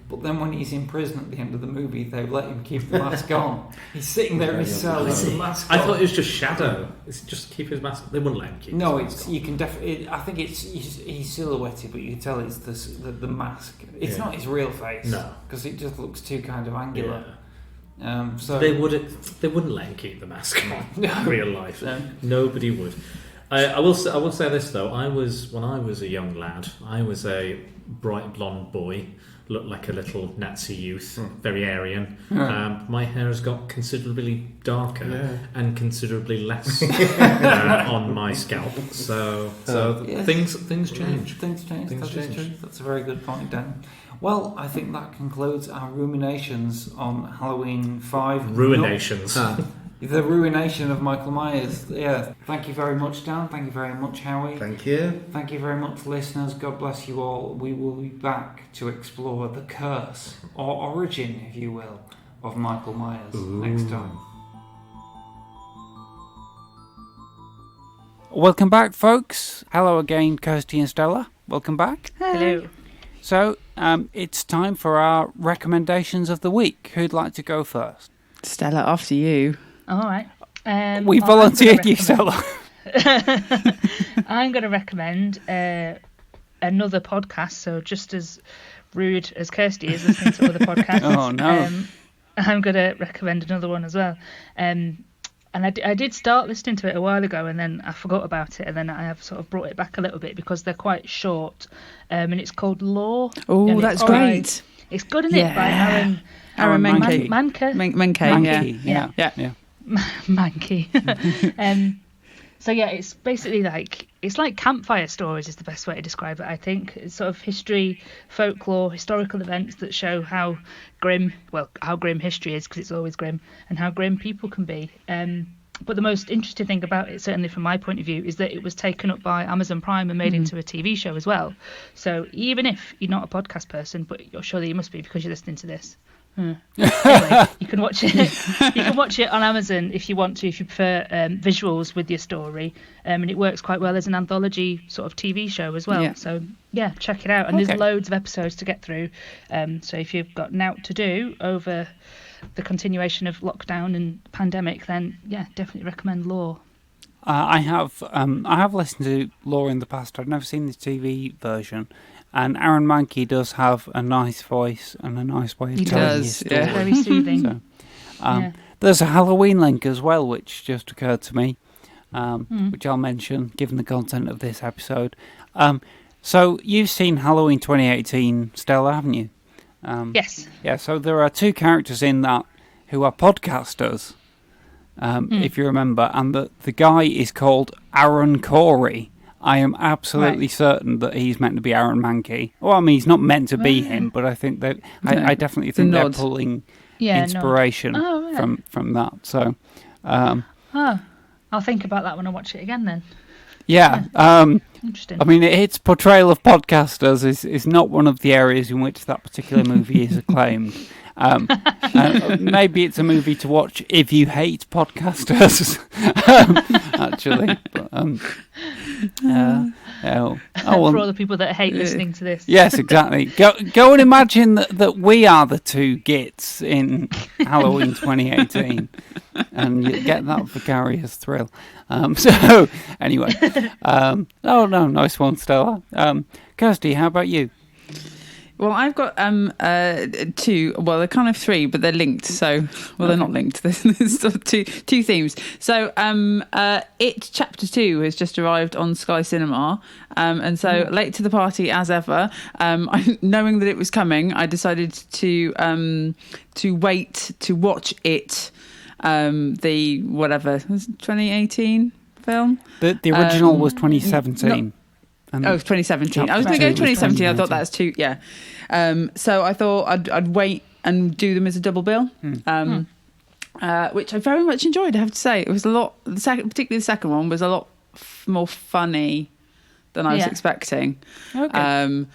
but then when he's in prison at the end of the movie, they let him keep the mask on. He's sitting there in his cell with the mask on. I thought it was just shadow. It's just keep his mask. They wouldn't let him keep. No, his mask on. you can definitely. I think he's silhouetted, but you can tell it's the mask. It's not his real face. No, because it just looks too kind of angular. Yeah. So they wouldn't let him keep the mask on in real life. Nobody would. I will say this though. When I was a young lad, I was a bright blonde boy, looked like a little Nazi youth, very Aryan. My hair has got considerably darker and considerably less on my scalp. So things change. Things change. Is true. That's a very good point, Dan. Well, I think that concludes our ruminations on Halloween 5. Ruinations. The ruination of Michael Myers. Yeah. Thank you very much, Dan. Thank you very much, Howie. Thank you. Thank you very much, listeners. God bless you all. We will be back to explore the curse, or origin, if you will, of Michael Myers next time. Welcome back, folks. Hello again, Kirsty and Stella. Welcome back. Hello. So, it's time for our recommendations of the week. Who'd like to go first? Stella, after you. All right. We volunteered you, Stella. I'm going to recommend another podcast. So just as rude as Kirsty is listening to other podcasts, oh no, I'm going to recommend another one as well. And I did start listening to it a while ago, and then I forgot about it, and then I have sort of brought it back a little bit because they're quite short. And it's called Law. Oh, that's great. It's good, isn't it? By Aaron Mankey. Mankey. Yeah. Mankey. So yeah, it's basically it's like campfire stories is the best way to describe it, I think. It's sort of history, folklore, historical events that show how grim history is, because it's always grim, and how grim people can be. But the most interesting thing about it, certainly from my point of view, is that it was taken up by Amazon Prime and made into a TV show as well. So even if you're not a podcast person, but surely you must be because you're listening to this. Anyway, you can watch it. You can watch it on Amazon if you want to, if you prefer visuals with your story, and it works quite well as an anthology sort of TV show as well. Yeah. So yeah, check it out. And there's loads of episodes to get through. So if you've got naught to do over the continuation of lockdown and pandemic, then yeah, definitely recommend Law. I have listened to Law in the past. I've never seen the TV version. And Aaron Mankey does have a nice voice and a nice way of telling his story. Yeah. Very soothing. So, there's a Halloween link as well, which just occurred to me, which I'll mention given the content of this episode. So you've seen Halloween 2018, Stella, haven't you? Yes. Yeah, so there are 2 characters in that who are podcasters, if you remember, and the guy is called Aaron Corey. I am absolutely certain that he's meant to be Aaron Mankey. Well, I mean, he's not meant to be him, but I think that I definitely think they're pulling inspiration from that. So, I'll think about that when I watch it again then. Yeah. Interesting. I mean, its portrayal of podcasters is not one of the areas in which that particular movie is acclaimed. Maybe it's a movie to watch if you hate podcasters, actually. But, for all the people that hate listening to this. Yes, exactly. Go and imagine that we are the 2 gits in Halloween 2018, and you get that vicarious thrill. So, anyway. Nice one, Stella. Kirsty, how about you? Well, I've got 2. Well, they're kind of 3, but they're linked. So, they're not linked. There's sort of two themes. So, It Chapter 2 has just arrived on Sky Cinema, and so late to the party as ever. Knowing that it was coming, I decided to wait to watch it. The 2018 film. The original was 2017. It was 2017. I was going to go 2017. I thought that's too. Yeah. So I thought I'd wait and do them as a double bill, which I very much enjoyed. I have to say, it was a lot. Particularly the second one was a lot more funny than I was expecting. Okay.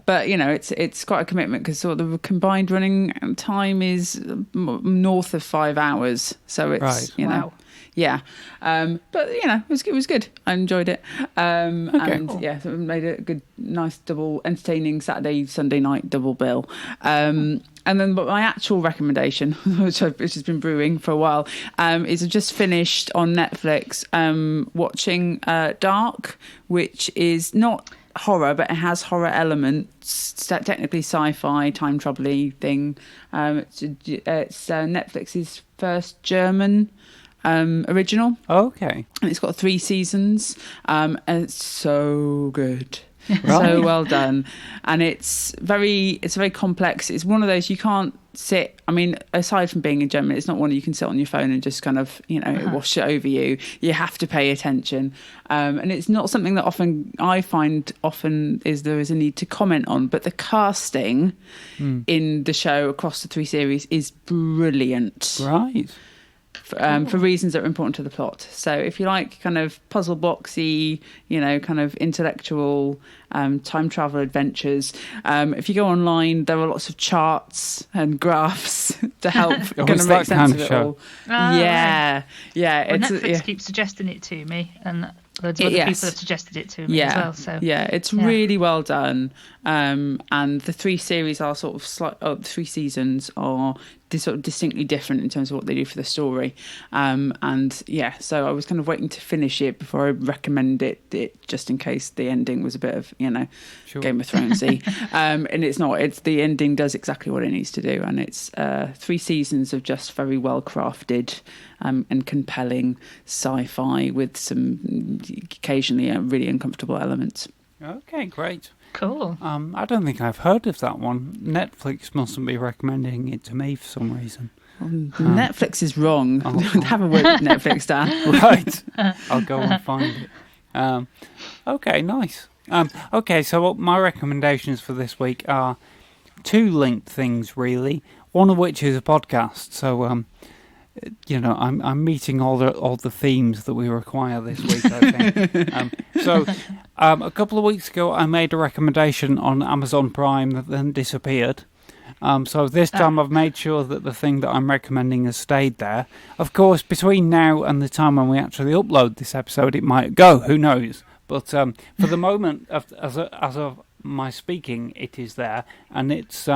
But it's quite a commitment because sort of the combined running time is north of 5 hours. So it's Wow. Yeah, but it was good. I enjoyed it, and cool. so it made a good, nice double, entertaining Sunday night double bill. And then, but my actual recommendation, which has been brewing for a while, is I've just finished on Netflix watching Dark, which is not horror, but it has horror elements. It's technically sci-fi, time travel-y thing. It's Netflix's first German original. Okay. And it's got 3 seasons, and it's so good. Right. So well done. And it's very complex. It's one of those you can't sit, I mean, aside from being in German, it's not one you can sit on your phone and just kind of, wash it over you. You have to pay attention. And it's not something that I find is there is a need to comment on, but the casting in the show across the 3 series is brilliant. Right. For reasons that are important to the plot. So if you like kind of puzzle boxy, kind of intellectual time travel adventures, if you go online, there are lots of charts and graphs to help kind of make sense of it all. Yeah. Well, Netflix keeps suggesting it to me, and loads of other people have suggested it to me as well. So it's really well done. And the 3 series are sort of 3 seasons are sort of distinctly different in terms of what they do for the story. So I was kind of waiting to finish it before I recommend it just in case the ending was a bit of, Game of Thronesy. And it's not. It's the ending does exactly what it needs to do, and it's 3 seasons of just very well crafted and compelling sci-fi with some occasionally really uncomfortable elements. Okay, great. Cool. I don't think I've heard of that one. Netflix mustn't be recommending it to me for some reason. Netflix is wrong. Have a word with Netflix, Dan. Right. I'll go and find it. Okay, nice. Okay, so my recommendations for this week are 2 linked things, really. One of which is a podcast. So, I'm meeting all the themes that we require this week, I think. A couple of weeks ago, I made a recommendation on Amazon Prime that then disappeared. So this time I've made sure that the thing that I'm recommending has stayed there. Of course, between now and the time when we actually upload this episode, it might go. Who knows? But for the moment, as of my speaking, it is there. And it's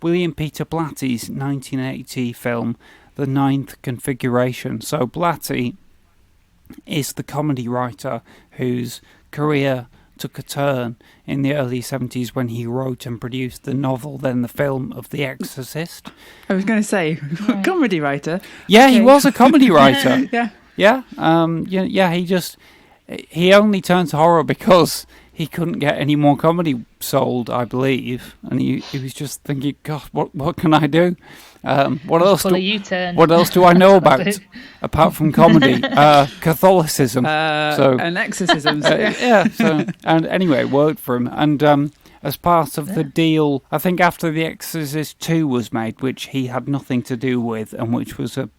William Peter Blatty's 1980 film, The Ninth Configuration. So Blatty is the comedy writer whose career took a turn in the early 70s when he wrote and produced the novel, then the film of The Exorcist. I was going to say, comedy writer. Yeah, Okay. he was a comedy writer. Yeah. Yeah. He only turned to horror because he couldn't get any more comedy sold, I believe, and he was just thinking, God, what can I do? What else? Full of U-turn. What else do I know about apart from comedy? Catholicism. And exorcisms. So and anyway, worked for him. And as part of the deal, I think after The Exorcist 2 was made, which he had nothing to do with, and which was a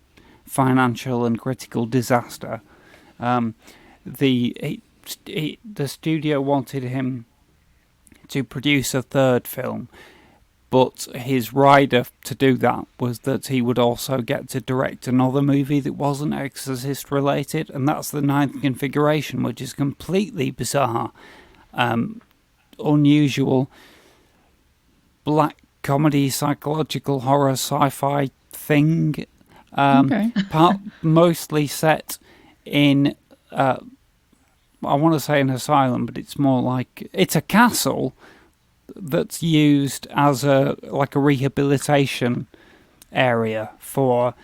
financial and critical disaster, the studio wanted him to produce a third film, but his rider to do that was that he would also get to direct another movie that wasn't Exorcist related, and that's The Ninth Configuration, which is completely bizarre, unusual, black comedy, psychological horror, sci-fi thing, mostly set in I want to say an asylum, but it's more like it's a castle that's used as a rehabilitation area for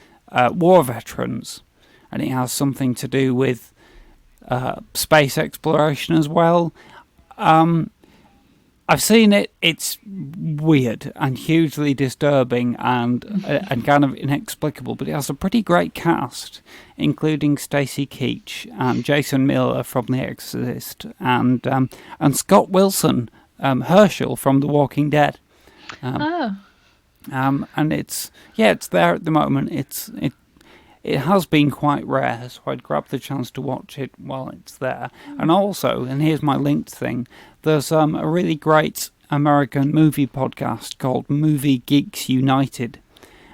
war veterans, and it has something to do with space exploration as well. I've seen it. It's weird and hugely disturbing and kind of inexplicable, but it has a pretty great cast, including Stacy Keach and Jason Miller from The Exorcist and Scott Wilson, Herschel from The Walking Dead. And it's there at the moment. It has been quite rare, so I'd grab the chance to watch it while it's there. And also, and here's my linked thing, there's a really great American movie podcast called Movie Geeks United.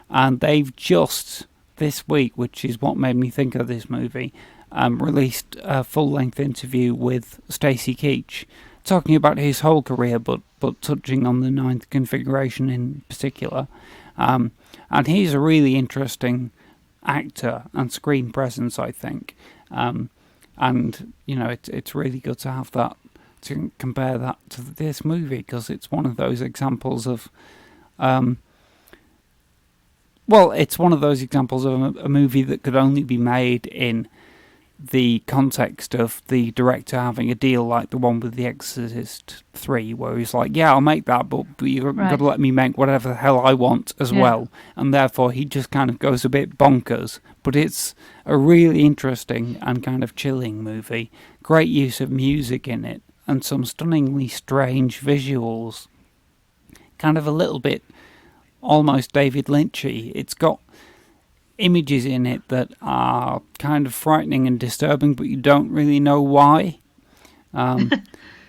And they've just, this week, which is what made me think of this movie, released a full-length interview with Stacy Keach, talking about his whole career, but touching on the Ninth Configuration in particular. And he's a really interesting actor and screen presence, I think, and it's really good to have that, to compare that to this movie, because it's one of those examples of it's one of those examples of a movie that could only be made in the context of the director having a deal like the one with The Exorcist 3, where he's like, yeah, I'll make that, but you've got to let me make whatever the hell I want as well. And therefore he just kind of goes a bit bonkers. But it's a really interesting and kind of chilling movie. Great use of music in it and some stunningly strange visuals. Kind of a little bit almost David Lynchy. It's got images in it that are kind of frightening and disturbing, but you don't really know why.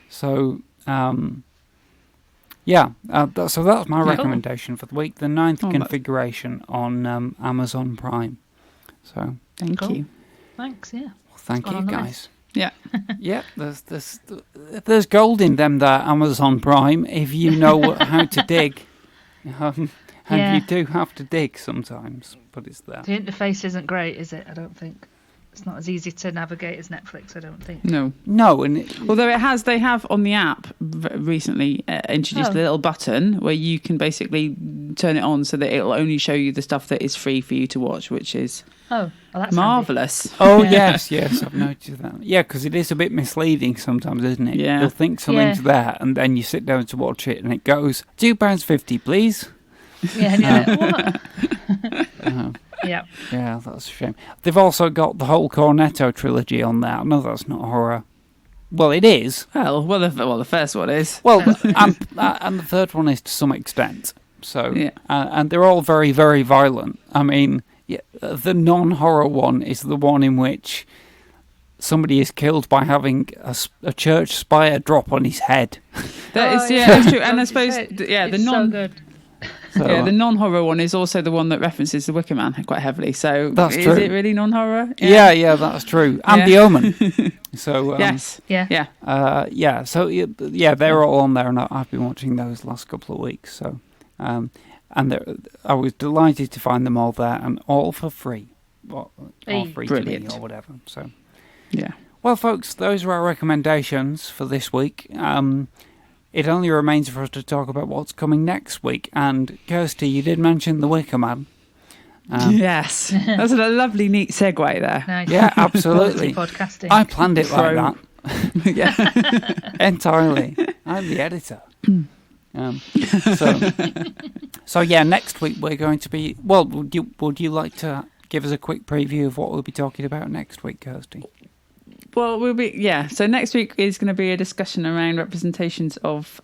So that's my recommendation for the week: The Ninth Configuration on Amazon Prime. So thank you. Thanks. Yeah. Well, thank you, guys. Yeah. Yeah. There's gold in them there, Amazon Prime, if you know how to dig. And you do have to dig sometimes, but it's there. The interface isn't great, is it? I don't think. It's not as easy to navigate as Netflix, I don't think. No. And although they have on the app recently introduced a little button where you can basically turn it on so that it'll only show you the stuff that is free for you to watch, which is that's marvellous. Handy. Oh, yes, I've noticed that. Yeah, because it is a bit misleading sometimes, isn't it? Yeah. You'll think something's there, and then you sit down to watch it, and it goes, £2.50, please. Yeah, and you're like, what? Yeah, that's a shame. They've also got the whole Cornetto trilogy on there. No, that's not horror. Well, it is. Well, the first one is. Well, and the third one is to some extent. So, and they're all very, very violent. I mean, the non-horror one is the one in which somebody is killed by having a church spire drop on his head. That's true. And I suppose, so good. So, the non-horror one is also the one that references the Wicker Man quite heavily. So that's is true. It really non-horror? Yeah, that's true. And The Omen. So yes, So they're all on there, and I've been watching those last couple of weeks. So, and I was delighted to find them all there, and all for free. All free Brilliant. to me or whatever. So, yeah. Well, folks, those are our recommendations for this week. It only remains for us to talk about what's coming next week. And Kirsty, you did mention The Wicker Man. Yes, that's a lovely, neat segue there. Nice. Yeah, absolutely. Podcasting. I planned it like that. Yeah. Entirely. I'm the editor. So yeah, next week we're going to be... Well, would you like to give us a quick preview of what we'll be talking about next week, Kirsty? Well, so next week is going to be a discussion around representations of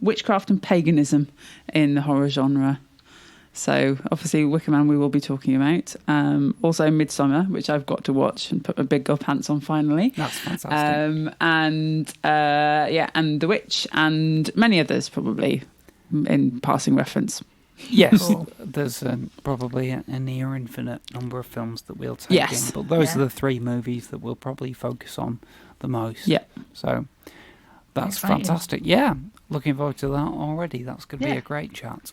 witchcraft and paganism in the horror genre. So obviously Wicker Man we will be talking about. Also Midsummer, which I've got to watch and put my big girl pants on finally. That's fantastic. And The Witch and many others probably in passing reference. Yes, there's probably a near infinite number of films that we'll take in, but those are the 3 movies that we'll probably focus on the most. Yeah. So that's Exciting. fantastic. Yeah, looking forward to that already. That's going to be a great chat.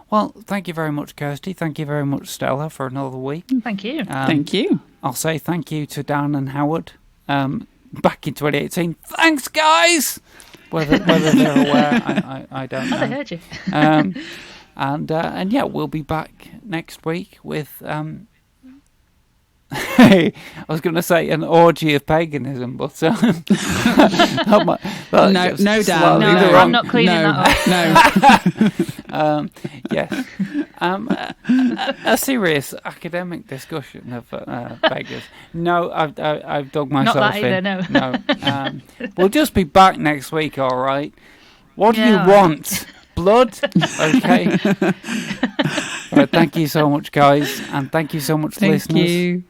Well, thank you very much, Kirsty. Thank you very much, Stella, for another week. Thank you. Thank you. I'll say thank you to Dan and Howard back in 2018. Thanks, guys! Whether they're aware, I don't know. I heard you. And yeah, we'll be back next week with I was going to say an orgy of paganism, but no, Dan, no, I'm not cleaning that up. No. Yes, a serious academic discussion of beggars. No, I've dug myself Not that in. either, No. We'll just be back next week, all right? What do you want? Blood? Okay. Right, thank you so much, guys, and thank you so much, listeners. Thank you.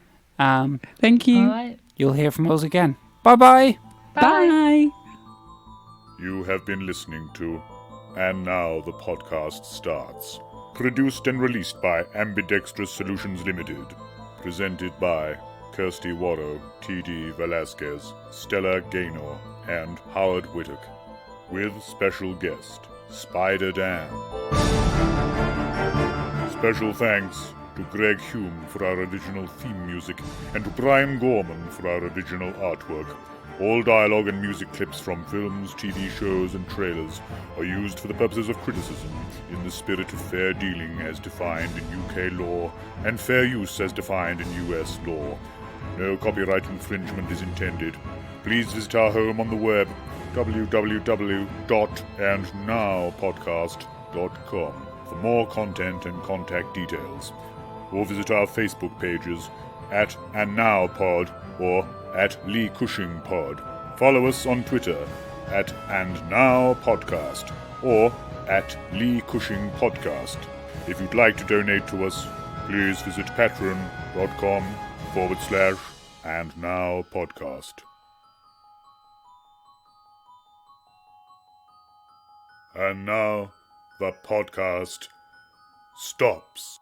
Thank you. All right. You'll hear from us again. Bye-bye. Bye. You have been listening to And Now the Podcast Starts. Produced and released by Ambidextrous Solutions Limited. Presented by Kirsty Warrow, T.D. Velasquez, Stella Gaynor, and Howard Whittaker. With special guest, Spider Dan. Special thanks to Greg Hume for our original theme music, and to Brian Gorman for our original artwork. All dialogue and music clips from films, TV shows, and trailers are used for the purposes of criticism in the spirit of fair dealing as defined in UK law, and fair use as defined in US law. No copyright infringement is intended. Please visit our home on the web, www.andnowpodcast.com, for more content and contact details. Or visit our Facebook pages at AndNowPod or at Lee Cushing Pod. Follow us on Twitter at AndNowPodcast or at Lee Cushing Podcast. If you'd like to donate to us, please visit patreon.com/AndNowPodcast. And now the podcast stops.